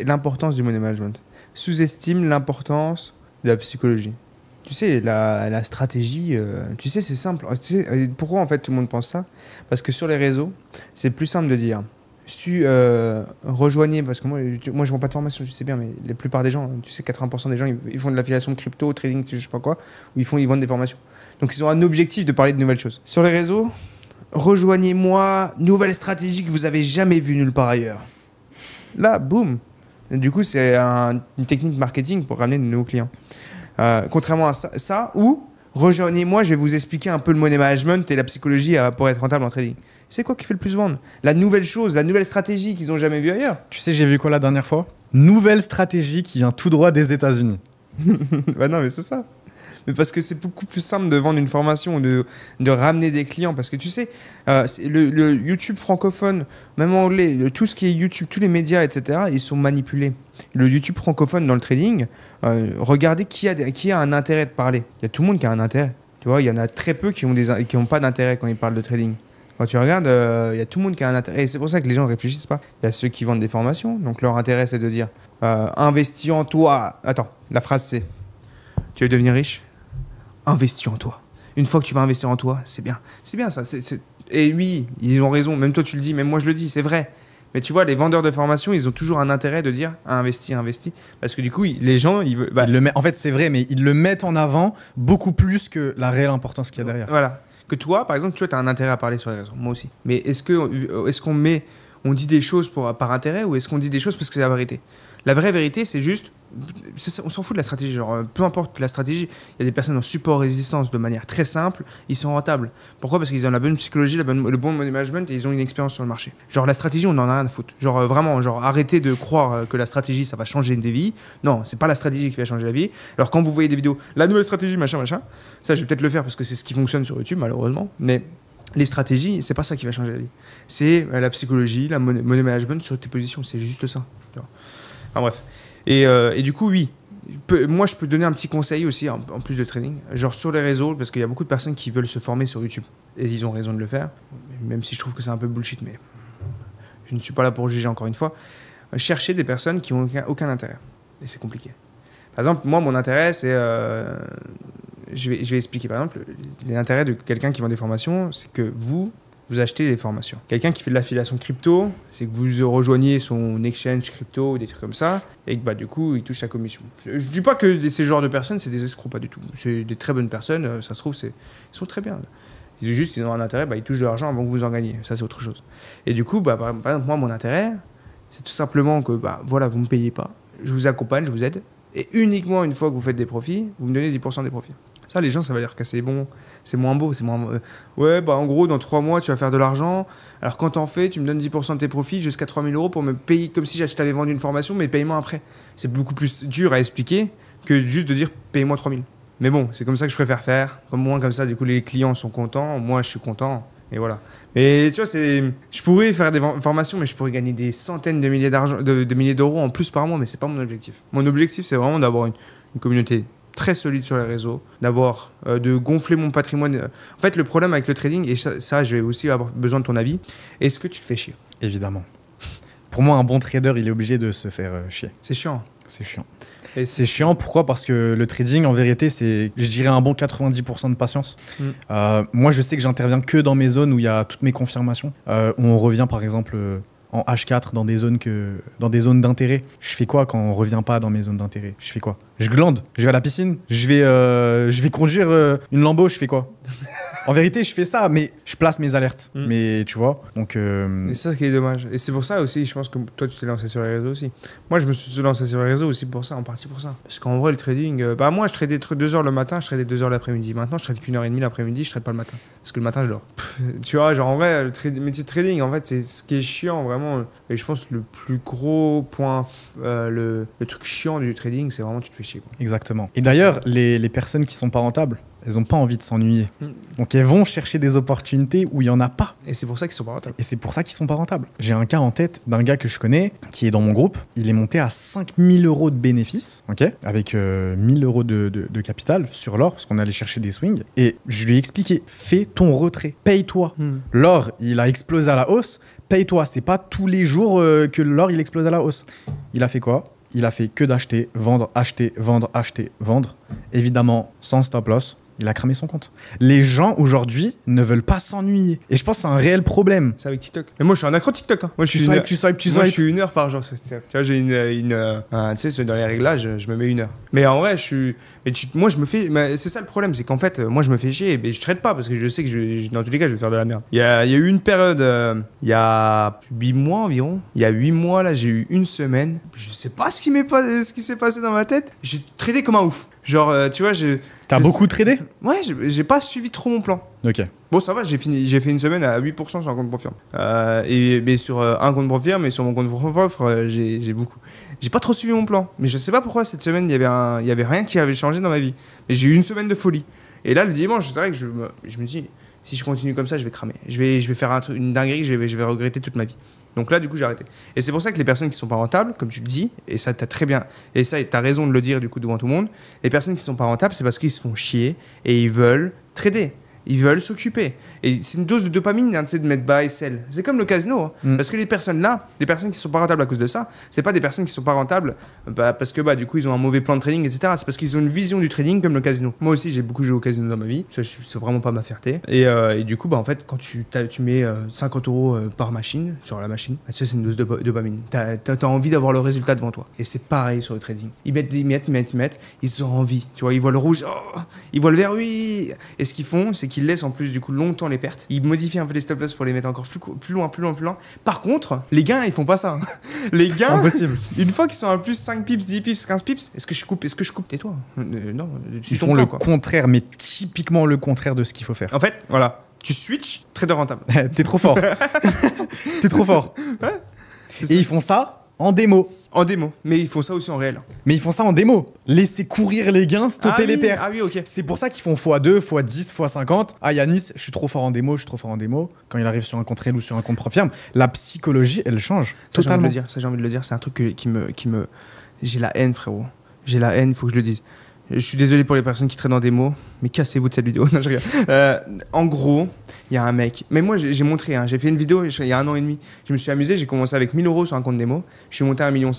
l'importance du money management. Sous-estiment l'importance de la psychologie. Tu sais, la stratégie, tu sais, c'est simple. Tu sais, pourquoi en fait tout le monde pense ça? Parce que sur les réseaux, c'est plus simple de dire rejoignez, parce que moi je vends pas de formation, tu sais bien, mais la plupart des gens, tu sais, 80% des gens, ils font de l'affiliation de crypto, trading, je sais pas quoi, ou ils vendent des formations. Donc ils ont un objectif de parler de nouvelles choses. Sur les réseaux, rejoignez-moi, nouvelle stratégie que vous avez jamais vue nulle part ailleurs. Là, boum. Du coup, c'est une technique marketing pour ramener de nouveaux clients. Contrairement à ça ou rejoignez-moi, je vais vous expliquer un peu le money management et la psychologie pour être rentable en trading. C'est quoi qui fait le plus vendre? La nouvelle chose, la nouvelle stratégie qu'ils n'ont jamais vue ailleurs. Tu sais, j'ai vu quoi la dernière fois? Nouvelle stratégie qui vient tout droit des États-Unis. Bah non, mais c'est ça. Mais parce que c'est beaucoup plus simple de vendre une formation, de ramener des clients. Parce que tu sais, le YouTube francophone, même en anglais, tout ce qui est YouTube, tous les médias, etc., ils sont manipulés. Le YouTube francophone dans le trading, regardez qui a un intérêt de parler. Il y a tout le monde qui a un intérêt. Tu vois, il y en a très peu qui ont pas d'intérêt quand ils parlent de trading. Quand tu regardes, il y a tout le monde qui a un intérêt. Et c'est pour ça que les gens ne réfléchissent pas. Il y a ceux qui vendent des formations. Donc leur intérêt, c'est de dire investis en toi. Attends, la phrase c'est tu veux devenir riche? Investis en toi. Une fois que tu vas investir en toi, c'est bien. C'est bien ça. Et oui, ils ont raison. Même toi, tu le dis. Même moi, je le dis. C'est vrai. Mais tu vois, les vendeurs de formation, ils ont toujours un intérêt de dire investis. Parce que du coup, les gens, ils veulent. En fait, c'est vrai, mais ils le mettent en avant beaucoup plus que la réelle importance qu'il y a derrière. Voilà. Que toi, par exemple, tu as un intérêt à parler sur les réseaux. Moi aussi. Mais est-ce qu'on dit des choses par intérêt ou est-ce qu'on dit des choses parce que c'est la vérité? La vraie vérité, c'est juste, on s'en fout de la stratégie. Genre, peu importe la stratégie, il y a des personnes en support résistance de manière très simple, ils sont rentables. Pourquoi? Parce qu'ils ont la bonne psychologie, le bon money management et ils ont une expérience sur le marché. Genre, la stratégie, on en a rien à foutre. Genre, vraiment, arrêtez de croire que la stratégie, ça va changer des vies. Non, c'est pas la stratégie qui va changer la vie. Alors, quand vous voyez des vidéos, la nouvelle stratégie, machin, ça, je vais peut-être le faire parce que c'est ce qui fonctionne sur YouTube, malheureusement. Mais les stratégies, c'est pas ça qui va changer la vie. C'est la psychologie, la money management sur tes positions. C'est juste ça. Enfin bref. Et du coup, oui. Moi, je peux donner un petit conseil aussi, en plus de trading. Genre sur les réseaux, parce qu'il y a beaucoup de personnes qui veulent se former sur YouTube. Et ils ont raison de le faire. Même si je trouve que c'est un peu bullshit, mais je ne suis pas là pour juger encore une fois. Chercher des personnes qui n'ont aucun intérêt. Et c'est compliqué. Par exemple, moi, mon intérêt, c'est... je vais expliquer. Par exemple, l'intérêt de quelqu'un qui vend des formations, c'est que vous achetez des formations. Quelqu'un qui fait de l'affiliation crypto, c'est que vous rejoignez son exchange crypto ou des trucs comme ça, et que du coup, il touche sa commission. Je dis pas que ces genres de personnes, c'est des escrocs, pas du tout. C'est des très bonnes personnes, ça se trouve, ils sont très bien. Ils ont un intérêt, ils touchent de l'argent avant que vous en gagnez. Ça, c'est autre chose. Et du coup, par exemple, moi, mon intérêt, c'est tout simplement que, voilà, vous me payez pas, je vous accompagne, je vous aide, et uniquement une fois que vous faites des profits, vous me donnez 10% des profits. Ça, les gens, ça va leur casser les bonbons. C'est moins beau. Ouais, en gros, dans 3 mois, tu vas faire de l'argent. Alors, quand t'en fais, tu me donnes 10% de tes profits jusqu'à 3 000 € pour me payer comme si je t'avais vendu une formation, mais paye-moi après. C'est beaucoup plus dur à expliquer que juste de dire paye-moi 3 000. Mais bon, c'est comme ça que je préfère faire. Comme ça, du coup, les clients sont contents. Moi, je suis content. Et voilà. Mais tu vois, je pourrais faire des formations, mais je pourrais gagner des centaines de milliers d'euros en plus par mois, mais c'est pas mon objectif. Mon objectif, c'est vraiment d'avoir une communauté très solide sur les réseaux, de gonfler mon patrimoine. En fait, le problème avec le trading, et ça, je vais aussi avoir besoin de ton avis, est-ce que tu te fais chier? Évidemment. Pour moi, un bon trader, il est obligé de se faire chier. C'est chiant. C'est chiant. Et C'est chiant, pourquoi? Parce que le trading, en vérité, c'est, je dirais, un bon 90% de patience. Moi, je sais que j'interviens que dans mes zones où il y a toutes mes confirmations. Où on revient, par exemple, en H4 dans des zones d'intérêt. Je fais quoi quand on revient pas dans mes zones d'intérêt? Je fais quoi? Je glande, je vais à la piscine, je vais conduire une Lambo, je fais quoi? En vérité, je fais ça, mais je place mes alertes. Mais tu vois, donc... Et c'est ça ce qui est dommage. Et c'est pour ça aussi, je pense que toi, tu t'es lancé sur les réseaux aussi. Moi, je me suis lancé sur les réseaux aussi pour ça, en partie pour ça. Parce qu'en vrai, le trading, moi, je tradais 2 heures le matin, je tradais 2 heures l'après-midi. Maintenant, je trade qu'1h30 l'après-midi, je trade pas le matin. Parce que le matin, je dors. Tu vois, genre en vrai, le métier de trading, en fait, c'est ce qui est chiant, vraiment. Et je pense que le plus gros point, le truc chiant du trading, c'est vraiment tu te fais chier, quoi. Exactement. Et d'ailleurs, les personnes qui sont pas rentables, elles n'ont pas envie de s'ennuyer. Donc elles vont chercher des opportunités où il n'y en a pas. Et c'est pour ça qu'ils sont pas rentables. Et c'est pour ça qu'ils sont pas rentables. J'ai un cas en tête d'un gars que je connais, qui est dans mon groupe. Il est monté à 5000 € de bénéfices, ok, avec 1000 € de capital sur l'or, parce qu'on allait chercher des swings. Et je lui ai expliqué, fais ton retrait, paye-toi. L'or, il a explosé à la hausse, paye-toi. C'est pas tous les jours que l'or, il explose à la hausse. Il a fait quoi? Il a fait que d'acheter, vendre, acheter, vendre, acheter, vendre. Évidemment, sans stop loss. Il a cramé son compte. Les gens aujourd'hui ne veulent pas s'ennuyer. Et je pense que c'est un réel problème. C'est avec TikTok. Mais moi, je suis un accro TikTok. Hein. Moi, je suis Moi, je suis 1 heure par jour sur TikTok. Tu vois, j'ai tu sais, dans les réglages, je me mets 1 heure. Mais en vrai, moi, je me fais. C'est ça le problème, c'est qu'en fait, moi, je me fais chier. Mais je traite pas parce que je sais que dans tous les cas, je vais faire de la merde. Il y a eu une période, il y a 8 mois environ. Il y a 8 mois, là, j'ai eu une semaine. Je sais pas ce qui s'est passé dans ma tête. J'ai tradé comme un ouf. Genre, tu vois, T'as beaucoup tradé? Ouais, j'ai pas suivi trop mon plan. Ok. Bon, ça va, j'ai fait une semaine à 8% sur un compte profirme. Mais sur un compte profirme et sur mon compte propre, j'ai beaucoup. J'ai pas trop suivi mon plan. Mais je sais pas pourquoi cette semaine, il y avait rien qui avait changé dans ma vie. Mais j'ai eu une semaine de folie. Et là, le dimanche, c'est vrai que je me dis, si je continue comme ça, je vais cramer. Je vais faire une dinguerie que je vais regretter toute ma vie. Donc là, du coup, j'ai arrêté. Et c'est pour ça que les personnes qui sont pas rentables, comme tu le dis, et ça, t'as très bien, et ça, t'as raison de le dire, du coup, devant tout le monde, les personnes qui sont pas rentables, c'est parce qu'ils se font chier et ils veulent trader. Ils veulent s'occuper. Et c'est une dose de dopamine, hein, tu sais, de mettre bas et sell. C'est comme le casino. Hein. Parce que les personnes qui sont pas rentables à cause de ça, c'est pas des personnes qui sont pas rentables parce que du coup, ils ont un mauvais plan de trading, etc. C'est parce qu'ils ont une vision du trading comme le casino. Moi aussi, j'ai beaucoup joué au casino dans ma vie. Ça, c'est vraiment pas ma fierté. Et du coup, en fait, quand tu mets 50 € par machine, sur la machine, ça, c'est une dose de dopamine. T'as envie d'avoir le résultat devant toi. Et c'est pareil sur le trading. Ils mettent, ils ont envie. Tu vois, ils voient le rouge, oh, ils voient le vert, oui. Et ce qu'ils font, c'est qu'ils laissent en plus du coup longtemps les pertes. Ils modifient un peu les stop loss pour les mettre encore plus loin. Par contre, les gains, ils font pas ça. Hein. Les gains, impossible. Une fois qu'ils sont à plus 5 pips, 10 pips, 15 pips, est-ce que je coupe? Tais-toi. Non, ils font le contraire, mais typiquement le contraire de ce qu'il faut faire. En fait, voilà, tu switch, trader rentable. T'es trop fort. T'es trop fort. Ouais, et ils font ça en démo. En démo, mais ils font ça aussi en réel. Mais ils font ça en démo. Laisser courir les gains, stopper les pertes. Ah oui, ok. C'est pour ça qu'ils font x2, x10, x50. Ah, Yanis, je suis trop fort en démo, Quand il arrive sur un compte réel ou sur un compte profirme, la psychologie, elle change. Ça, totalement. J'ai envie de le dire. C'est un truc qui me... J'ai la haine, frérot. J'ai la haine, il faut que je le dise. Je suis désolé pour les personnes qui traînent en démo, mais cassez-vous de cette vidéo. Non, je rigole. En gros, il y a un mec. Mais moi, j'ai montré, hein, j'ai fait une vidéo il y a 1 an et demi. Je me suis amusé, j'ai commencé avec 1000 € sur un compte démo. Je suis monté à 1,5 million.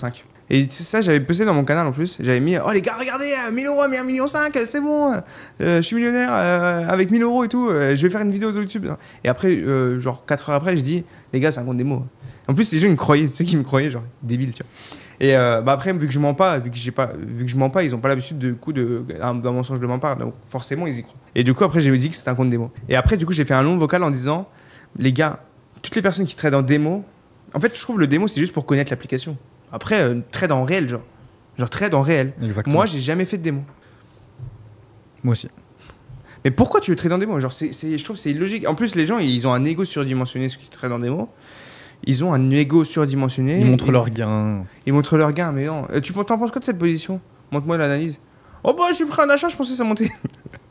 Et ça, j'avais posté dans mon canal en plus. J'avais mis, oh les gars, regardez, 1000 €, mais 1,5 million, c'est bon. Je suis millionnaire avec 1000 € et tout. Je vais faire une vidéo de YouTube. Et après, genre 4 heures après, je dis, les gars, c'est un compte démo. En plus, les gens, ils me croyaient, tu sais qu'ils me croyaient, genre, débile, tu vois. Et après, vu que je mens pas, ils ont pas l'habitude d'un mensonge de ma part, donc forcément ils y croient. Et du coup après j'ai dit que c'était un compte démo. Et après du coup j'ai fait un long vocal en disant, les gars, toutes les personnes qui tradent en démo, en fait je trouve le démo c'est juste pour connaître l'application. Après trade en réel, genre trade en réel. Exactement. Moi j'ai jamais fait de démo. Moi aussi. Mais pourquoi tu veux trade en démo? Genre je trouve que c'est illogique. En plus les gens ils ont un ego surdimensionné ceux qui tradent en démo. Ils ont un ego surdimensionné. Ils montrent leurs gains. Ils montrent leurs gains, mais non. T'en penses quoi de cette position? Montre-moi l'analyse. Oh bah, je suis prêt à un achat, je pensais que ça montait.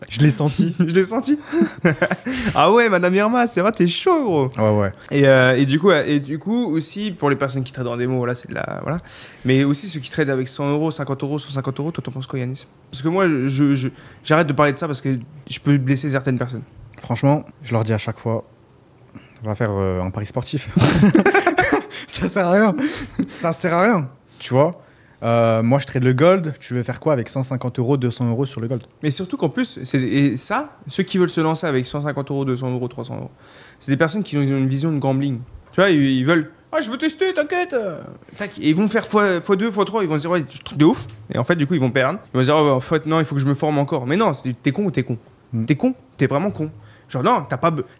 Je l'ai senti. Je l'ai senti. Ah ouais, Madame Irma, c'est vrai, t'es chaud, gros. Ouais. Et du coup, aussi, pour les personnes qui tradent en démo, voilà, c'est de la. Voilà. Mais aussi ceux qui tradent avec 100 €, 50 €, 150 €, toi, t'en penses quoi, Yanis? Parce que moi, j'arrête de parler de ça parce que je peux blesser certaines personnes. Franchement, je leur dis à chaque fois, on va faire un pari sportif. Ça sert à rien. Ça sert à rien, tu vois. Moi, je trade le gold. Tu veux faire quoi avec 150 euros, 200 euros sur le gold? Mais surtout qu'en plus, et ça, ceux qui veulent se lancer avec 150 euros, 200 euros, 300 euros, c'est des personnes qui ont une vision de gambling. Tu vois, ils veulent. Ah, je veux tester, t'inquiète. Tac. Et ils vont faire x2, x3, ils vont se dire, ouais, truc de ouf. Et en fait, du coup, ils vont perdre. Ils vont se dire, oh, en fait, non, il faut que je me forme encore. Mais non, t'es con ou t'es con? T'es con? T'es vraiment con. Genre, non,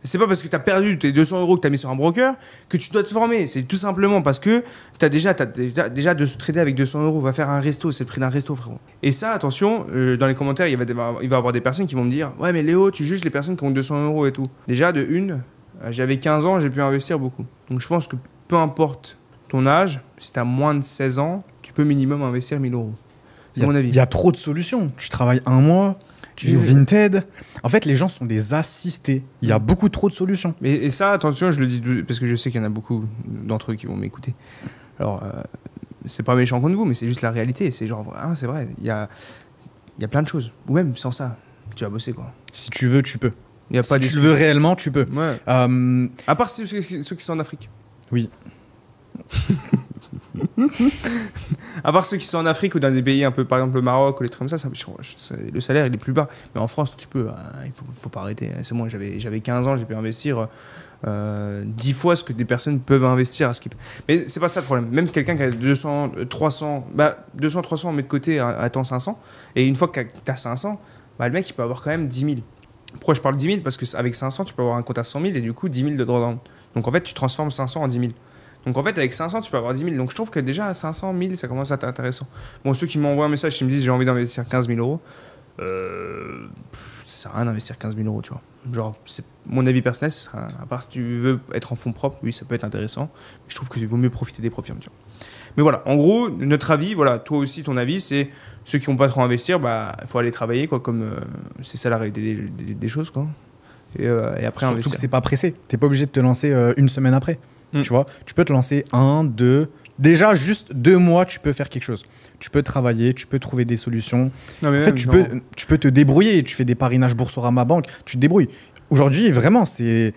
c'est pas parce que t'as perdu tes 200 euros que t'as mis sur un broker que tu dois te former. C'est tout simplement parce que t'as déjà de se trader avec 200 euros. Va faire un resto, c'est le prix d'un resto, frérot. Et ça, attention, dans les commentaires, il va y avoir des personnes qui vont me dire, ouais, mais Léo, tu juges les personnes qui ont 200 euros et tout. Déjà, de une, j'avais 15 ans, j'ai pu investir beaucoup. Donc, je pense que peu importe ton âge, si t'as moins de 16 ans, tu peux minimum investir 1000 euros. C'est mon avis. Il y a trop de solutions. Tu travailles un mois, tu joues Vinted. En fait, les gens sont des assistés. Il y a beaucoup trop de solutions. Et ça, attention, je le dis parce que je sais qu'il y en a beaucoup d'entre eux qui vont m'écouter. Alors, c'est pas méchant contre vous, mais c'est juste la réalité. C'est genre, ah, c'est vrai, il y a plein de choses. Ou même sans ça, tu vas bosser, quoi. Si tu veux, tu peux. Y a pas si tu le veux réellement, tu peux. Ouais. À part ceux qui sont en Afrique. Oui. À part ceux qui sont en Afrique ou dans des pays un peu, par exemple le Maroc ou les trucs comme ça, le salaire il est plus bas. Mais en France, tu peux, il faut pas arrêter. C'est moi, j'avais 15 ans, j'ai pu investir 10 fois ce que des personnes peuvent investir à Skip. Mais c'est pas ça le problème. Même quelqu'un qui a 200, 300, 300 on met de côté, attend 500. Et une fois que tu as 500, le mec il peut avoir quand même 10 000. Pourquoi je parle 10 000? Parce qu'avec 500, tu peux avoir un compte à 100 000 et du coup 10 000 de drawdown. Donc en fait, tu transformes 500 en 10 000. Donc en fait, avec 500, tu peux avoir 10 000. Donc je trouve que déjà à 500 000, ça commence à être intéressant. Bon, ceux qui m'envoient un message, qui me disent j'ai envie d'investir 15 000 euros, ça sert à rien d'investir 15 000 euros, tu vois. Genre, c'est mon avis personnel, à part si tu veux être en fonds propres, oui, ça peut être intéressant. Mais je trouve qu'il vaut mieux profiter des profits, tu vois. Mais voilà, en gros, notre avis, voilà, toi aussi, ton avis, c'est ceux qui n'ont pas trop à investir, il faut aller travailler, quoi, comme c'est ça la réalité des choses, quoi. Et après, surtout investir. que c'est pas pressé. T'es pas obligé de te lancer une semaine après. Tu vois, tu peux te lancer 1, 2, déjà juste 2 mois, tu peux faire quelque chose. Tu peux travailler, tu peux trouver des solutions. Non, mais en fait, tu peux te débrouiller. Tu fais des parrainages Boursorama Banque, tu te débrouilles. Aujourd'hui, vraiment, c'est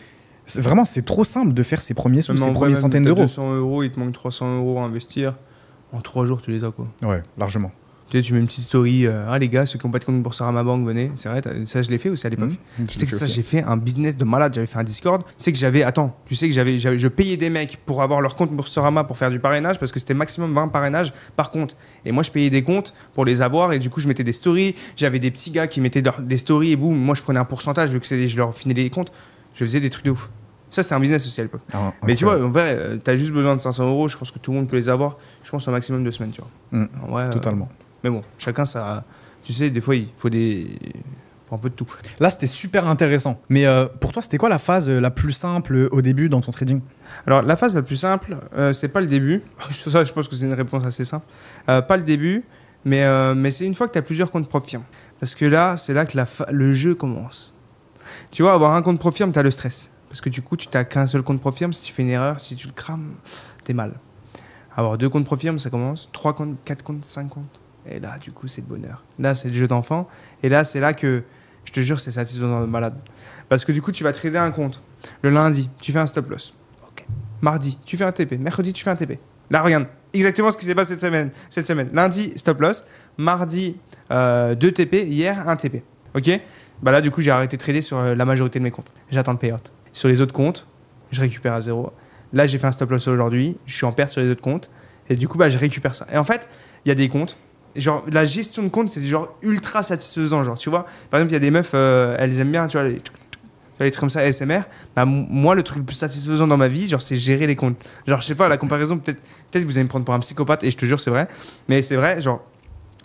trop simple de faire ses premiers sous, ses premières centaines d'euros. 200 euros, il te manque 300 euros à investir. En 3 jours, tu les as, quoi. Ouais, largement. Tu mets une petite story. Ah, les gars, ceux qui n'ont pas de compte Boursorama Banque, venez. C'est vrai, ça, je l'ai fait aussi à l'époque. C'est que ça, j'ai fait un business de malade. J'avais fait un Discord. Tu sais que je payais des mecs pour avoir leur compte Boursorama pour faire du parrainage parce que c'était maximum 20 parrainages par compte. Et moi, je payais des comptes pour les avoir et du coup, je mettais des stories. J'avais des petits gars qui mettaient des stories et boum, moi, je prenais un pourcentage vu que je leur finais les comptes. Je faisais des trucs de ouf. Ça, c'était un business aussi à l'époque. Mais tu vois, en vrai, t'as juste besoin de 500 euros. Je pense que tout le monde peut les avoir. Je pense au maximum 2 semaines, tu vois. En vrai, totalement. Mais bon, chacun ça. Tu sais, des fois, il faut un peu de tout. Là, c'était super intéressant. Mais pour toi, c'était quoi la phase la plus simple au début dans ton trading? Alors, la phase la plus simple, c'est pas le début. Ça, je pense que c'est une réponse assez simple. Pas le début, mais c'est une fois que tu as plusieurs comptes Profirm. Parce que là, c'est là que le jeu commence. Tu vois, avoir un compte Profirm, tu as le stress. Parce que du coup, tu n'as qu'un seul compte Profirm. Si tu fais une erreur, si tu le crames, t'es mal. Avoir 2 comptes Profirm, ça commence. 3 comptes, 4 comptes, 5 comptes. Et là, du coup, c'est le bonheur. Là, c'est le jeu d'enfant. Et là, c'est là que, je te jure, c'est satisfaisant de malade. Parce que du coup, tu vas trader un compte. Le lundi, tu fais un stop loss. Okay. Mardi, tu fais un TP. Mercredi, tu fais un TP. Là, regarde, exactement ce qui s'est passé cette semaine. Lundi, stop loss. Mardi, 2 TP. Hier, 1 TP. Ok. Là, du coup, j'ai arrêté de trader sur la majorité de mes comptes. J'attends le payout. Sur les autres comptes, je récupère à 0. Là, j'ai fait un stop loss aujourd'hui. Je suis en perte sur les autres comptes. Et du coup, je récupère ça. Et en fait, il y a des comptes. Genre, la gestion de compte, c'est genre ultra satisfaisant. Genre, tu vois, par exemple, il y a des meufs, elles aiment bien, tu vois, les trucs comme ça, ASMR. Moi, le truc le plus satisfaisant dans ma vie, genre, c'est gérer les comptes. Genre, je sais pas, la comparaison, peut-être vous allez me prendre pour un psychopathe, et je te jure, c'est vrai. Mais c'est vrai, genre,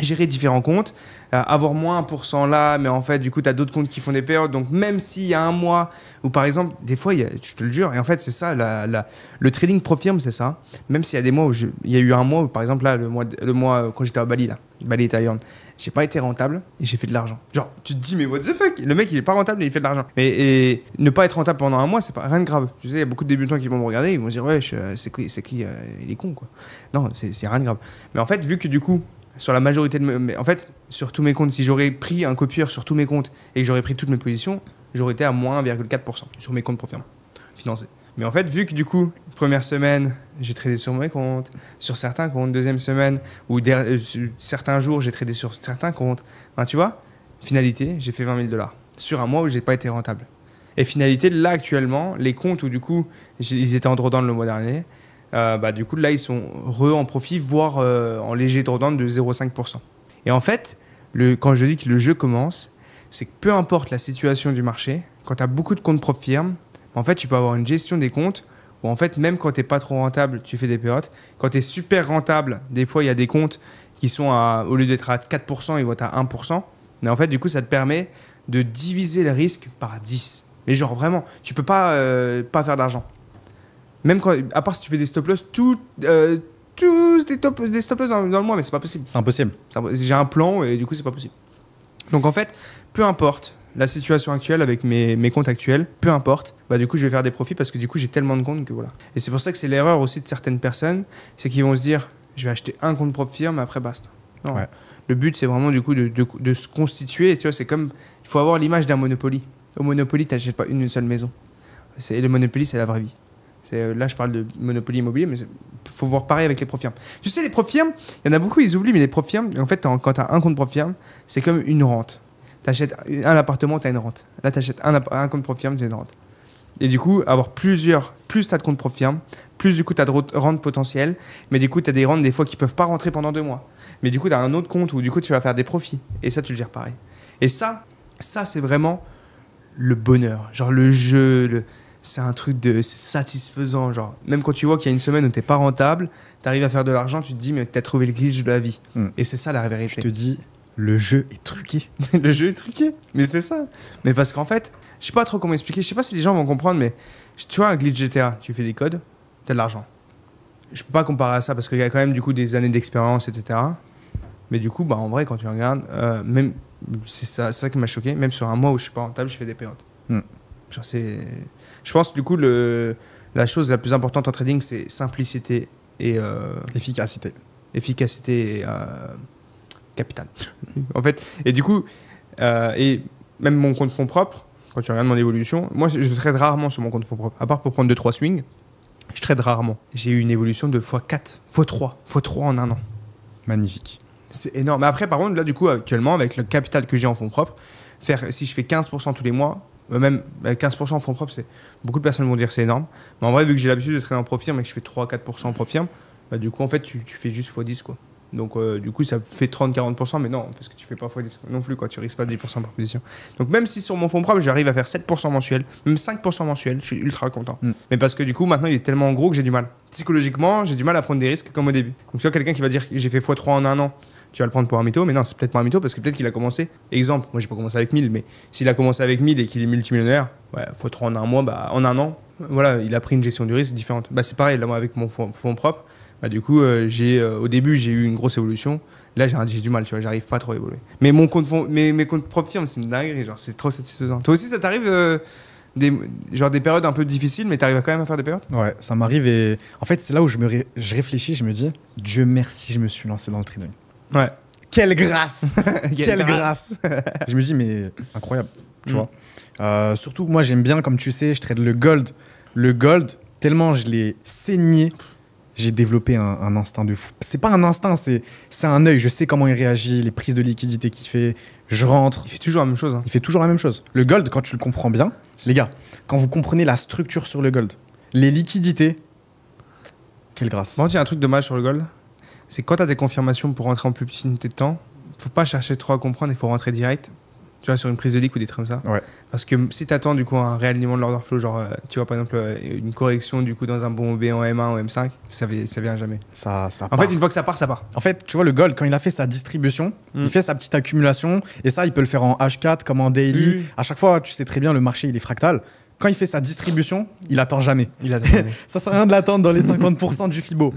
gérer différents comptes, avoir moins 1% là, mais en fait, du coup, tu as d'autres comptes qui font des périodes. Donc, même s'il y a un mois, ou par exemple, des fois, je te le jure, et en fait, c'est ça, le trading Profirm, c'est ça. Même s'il y a des mois où il y a eu un mois où, par exemple, là, le mois quand j'étais à Bali, là, Bali Thaïlande, j'ai pas été rentable et j'ai fait de l'argent. Genre, tu te dis, mais what the fuck? Le mec, il est pas rentable et il fait de l'argent. Et ne pas être rentable pendant un mois, c'est pas rien de grave. Tu sais, il y a beaucoup de débutants qui vont me regarder, ils vont se dire, ouais, c'est qui il est con, quoi. Non, c'est rien de grave. Mais en fait, vu que du coup, sur la majorité en fait, sur tous mes comptes, si j'aurais pris un copieur sur tous mes comptes et que j'aurais pris toutes mes positions, j'aurais été à moins 1,4% sur mes comptes Profirm financés. Mais en fait, vu que du coup, première semaine, j'ai tradé sur mes comptes, sur certains comptes, deuxième semaine, ou certains jours, j'ai tradé sur certains comptes. Enfin, tu vois, finalité, j'ai fait 20 000 $ sur un mois où j'ai pas été rentable. Et finalité, là actuellement, les comptes où du coup, ils étaient en drawdown le mois dernier, du coup, là, ils sont en profit, voire en léger drawdown de 0,5%. Et en fait, quand je dis que le jeu commence, c'est que peu importe la situation du marché, quand tu as beaucoup de comptes prop firm, en fait, tu peux avoir une gestion des comptes où en fait, même quand tu n'es pas trop rentable, tu fais des payouts. Quand tu es super rentable, des fois, il y a des comptes qui sont au lieu d'être à 4%, ils vont être à 1%. Mais en fait, du coup, ça te permet de diviser le risque par 10. Mais genre vraiment, tu peux pas faire d'argent. Même quand, à part si tu fais des stop loss, tous des stop loss dans le mois, mais c'est pas possible. C'est impossible. J'ai un plan et du coup, c'est pas possible. Donc en fait, peu importe la situation actuelle avec mes comptes actuels, peu importe, du coup, je vais faire des profits parce que du coup, j'ai tellement de comptes que voilà. Et c'est pour ça que c'est l'erreur aussi de certaines personnes, c'est qu'ils vont se dire, je vais acheter un compte prop firm, après basta. Non. Ouais. Le but, c'est vraiment du coup de se constituer. Et tu vois, c'est comme, il faut avoir l'image d'un Monopoly. Au Monopoly, tu n'achètes pas une seule maison. Le Monopoly, c'est la vraie vie. Là, je parle de Monopoly immobilier, mais il faut voir pareil avec les prop firm. Tu sais, les prop firm, il y en a beaucoup, ils oublient, mais les prop firm, en fait, quand tu as un compte prop firm, c'est comme une rente. Tu achètes un appartement, tu as une rente. Là, tu achètes un compte prop firm, tu as une rente. Et du coup, avoir plus tu as de comptes prop firm, plus du coup, tu as de rentes potentielles, mais du coup, tu as des rentes des fois qui ne peuvent pas rentrer pendant 2 mois. Mais du coup, tu as un autre compte où du coup, tu vas faire des profits. Et ça, tu le gères pareil. Et ça c'est vraiment le bonheur. Genre, le jeu, c'est un truc c'est satisfaisant. Genre, même quand tu vois qu'il y a une semaine où tu n'es pas rentable, tu arrives à faire de l'argent, tu te dis, mais tu as trouvé le glitch de la vie. Et c'est ça la vérité. Je te dis, le jeu est truqué. Le jeu est truqué. Mais c'est ça. Mais parce qu'en fait, je sais pas trop comment expliquer. Je sais pas si les gens vont comprendre, mais tu vois, un glitch GTA, tu fais des codes, tu as de l'argent. Je peux pas comparer à ça parce qu'il y a quand même du coup des années d'expérience, etc. Mais du coup, en vrai, quand tu regardes, même c'est ça qui m'a choqué. Même sur un mois où je suis pas rentable, je fais des périodes. Genre je pense du coup la chose la plus importante en trading, c'est simplicité et efficacité. Efficacité et capital. En fait, et du coup, et même mon compte fonds propre, quand tu regardes mon évolution, moi je trade rarement sur mon compte fonds propre, à part pour prendre 2-3 swings. Je trade rarement. J'ai eu une évolution de x4, x3 en un an. Magnifique. C'est énorme. Mais après, par contre, là, du coup, actuellement, avec le capital que j'ai en fonds propres, si je fais 15% tous les mois, même 15% en fonds propres, beaucoup de personnes vont dire que c'est énorme. Mais en vrai, vu que j'ai l'habitude de trader en profit, mais que je fais 3-4% en profit, du coup, en fait, tu fais juste x10, quoi. Donc, du coup, ça fait 30-40%, mais non, parce que tu fais pas x10 non plus, quoi. Tu risques pas 10% par position. Donc, même si sur mon fonds propre, j'arrive à faire 7% mensuel, même 5% mensuel, je suis ultra content. Mais parce que du coup, maintenant, il est tellement gros que j'ai du mal. Psychologiquement, j'ai du mal à prendre des risques comme au début. Donc, tu vois, quelqu'un qui va dire que j'ai fait x3 en un an, tu vas le prendre pour un mytho, mais non, c'est peut-être pas un mytho parce que peut-être qu'il a commencé. Exemple, moi, j'ai pas commencé avec 1000, mais s'il a commencé avec 1000 et qu'il est multimillionnaire, x3 en un mois, en un an, voilà, il a pris une gestion du risque différente. C'est pareil, là, moi, avec mon fonds propre. Du coup, au début, j'ai eu une grosse évolution. Là, j'ai du mal, tu vois, j'arrive pas trop à évoluer. Mais mes comptes propres firmes, c'est une dinguerie, genre, c'est trop satisfaisant. Toi aussi, ça t'arrive des périodes un peu difficiles, mais t'arrives quand même à faire des périodes? Ouais, ça m'arrive et en fait, c'est là où je réfléchis, je me dis, Dieu merci, je me suis lancé dans le trading. Ouais. Quelle grâce. Quelle grâce. Je me dis, mais incroyable, tu vois. Surtout, moi, j'aime bien, comme tu sais, je trade le gold. Le gold, tellement je l'ai saigné. J'ai développé un instinct de fou. C'est pas un instinct, c'est un œil. Je sais comment il réagit, les prises de liquidité qu'il fait. Je rentre. Il fait toujours la même chose. Il fait toujours la même chose. Le gold, quand tu le comprends bien, les gars, quand vous comprenez la structure sur le gold, les liquidités, quelle grâce. Bon, il y a un truc dommage sur le gold. C'est quand tu as des confirmations pour rentrer en plus petite unité de temps, faut pas chercher trop à comprendre, il faut rentrer direct. Tu vois, sur une prise de lique ou des trucs comme ça. Ouais. Parce que si tu attends du coup un réalignement de l'order flow, genre tu vois par exemple une correction du coup dans un bon B en M1 ou M5, ça vient jamais. Ça en fait, une fois que ça part, ça part. En fait, tu vois, le gold, quand il a fait sa distribution, il fait sa petite accumulation et ça, il peut le faire en H4 comme en daily. À chaque fois, tu sais très bien, le marché, il est fractal. Quand il fait sa distribution, il attend jamais. Ça sert à rien de l'attendre dans les 50% du Fibo.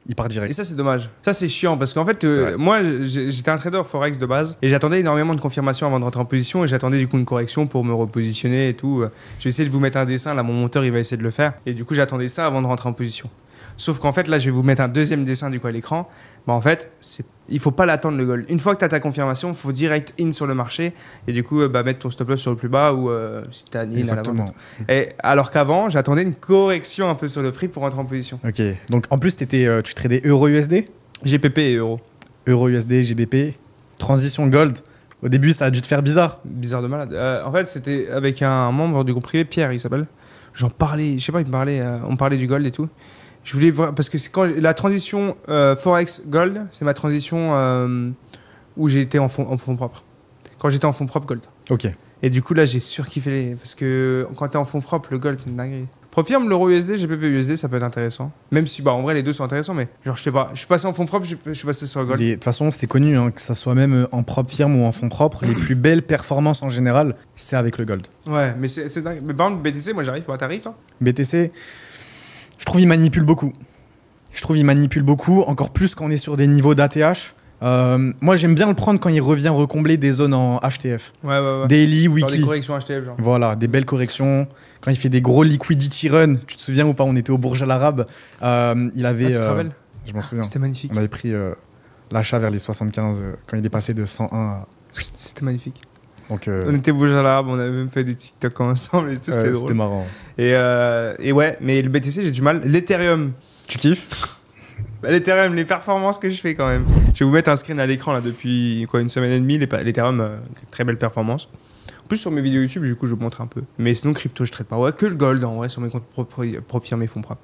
Il part direct. Et ça, c'est dommage. Ça, c'est chiant parce qu'en fait, moi, j'étais un trader Forex de base et j'attendais énormément de confirmations avant de rentrer en position et j'attendais du coup une correction pour me repositionner et tout. Je vais essayer de vous mettre un dessin. Là, mon monteur, il va essayer de le faire. Et du coup, j'attendais ça avant de rentrer en position. Sauf qu'en fait, là, je vais vous mettre un deuxième dessin du coup à l'écran. Bah, en fait, il faut pas l'attendre le gold. Une fois que tu as ta confirmation, il faut direct in sur le marché et du coup, mettre ton stop loss sur le plus bas ou si tu as in à la vente. Et alors qu'avant, j'attendais une correction un peu sur le prix pour rentrer en position. Ok. Donc en plus, tu tradais euro-USD, GPP et euro. Euro-USD, GBP, transition gold. Au début, ça a dû te faire bizarre. Bizarre de malade. En fait, c'était avec un membre du groupe privé, Pierre, il s'appelle. J'en parlais, je sais pas, on parlait du gold et tout. Je voulais voir, parce que c'est quand la transition Forex Gold, c'est ma transition où j'ai été en fonds propres. Quand j'étais en fonds propres Gold. Ok. Et du coup, là, j'ai surkiffé parce que quand t'es en fonds propres, le Gold, c'est une dinguerie. Profirme l'euro USD, GBP USD, ça peut être intéressant. Même si, en vrai, les deux sont intéressants, mais genre, je sais pas. Je suis passé en fonds propres, je suis passé sur le Gold. De toute façon, c'est connu, hein, que ça soit même en propre firme ou en fonds propres, les plus belles performances en général, c'est avec le gold. Ouais, mais c'est dingue. Mais par exemple, BTC, moi, j'arrive pour un tarif. Hein. BTC, je trouve il manipule beaucoup. Encore plus quand on est sur des niveaux d'ATH. Moi, j'aime bien le prendre quand il revient recombler des zones en HTF. Ouais. Daily, Genre weekly. des corrections HTF, genre. Voilà, des belles corrections. Quand il fait des gros liquidity runs, tu te souviens ou pas, on était au Bourj Al Arab. Il avait. Tu te rappelles ? Je m'en souviens. C'était magnifique. On avait pris l'achat vers les 75 quand il est passé de 101 à. C'était magnifique. Donc, on était au Bourj Al Arab, on avait même fait des petits TikTok ensemble et tout, c'était drôle. C'était marrant. Et ouais, mais le BTC, j'ai du mal. L'Ethereum. Tu kiffes ? L'Ethereum, les performances que je fais quand même. Je vais vous mettre un screen à l'écran là depuis une semaine et demie. L'Ethereum, très belle performance. En plus, sur mes vidéos YouTube, du coup, je vous montre un peu. Mais sinon, crypto, je traite pas. Ouais, que le gold en vrai, sur mes comptes propres, mes fonds propres.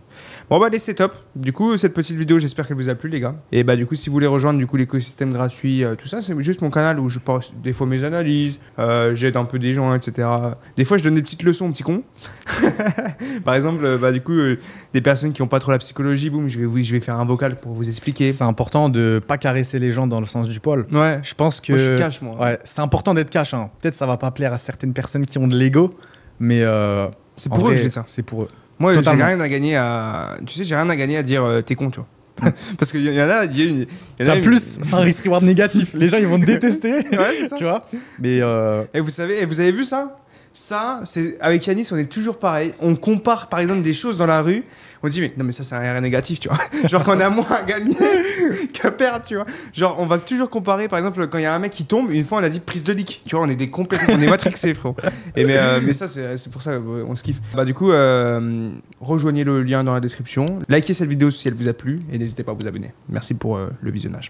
Bon, allez, c'est top. Du coup, cette petite vidéo, j'espère qu'elle vous a plu, les gars. Et du coup, si vous voulez rejoindre l'écosystème gratuit, tout ça, c'est juste mon canal où je poste des fois mes analyses, j'aide un peu des gens, etc. Des fois, je donne des petites leçons aux petits cons. Par exemple, du coup, des personnes qui n'ont pas trop la psychologie, boum, je vais faire un vocal pour vous expliquer. C'est important de pas caresser les gens dans le sens du poil. Ouais. Je pense que. Moi, je suis cash, moi. Ouais, c'est important d'être cash. Hein. Peut-être ça va pas plaire à certaines personnes qui ont de l'ego, mais. C'est pour eux que je dis ça. C'est pour eux. Moi, j'ai rien à gagner à. Tu sais, j'ai rien à gagner à dire t'es con, tu vois. Parce qu'il y en a, T'as plus, c'est un risk-reward négatif. Les gens, ils vont te détester. Ouais, c'est ça. Tu vois. Mais. Et vous avez vu ça? Ça, c'est avec Yanis, on est toujours pareil. On compare par exemple des choses dans la rue. On dit mais non mais ça c'est un RR négatif, tu vois. Genre qu'on a moins à gagner qu'à perdre, tu vois. Genre on va toujours comparer par exemple quand il y a un mec qui tombe, une fois on a dit prise de leak. Tu vois, on est des complètement, on est matrixés, frérot. Et mais ça c'est pour ça on se kiffe. Du coup rejoignez le lien dans la description. Likez cette vidéo si elle vous a plu et n'hésitez pas à vous abonner. Merci pour le visionnage.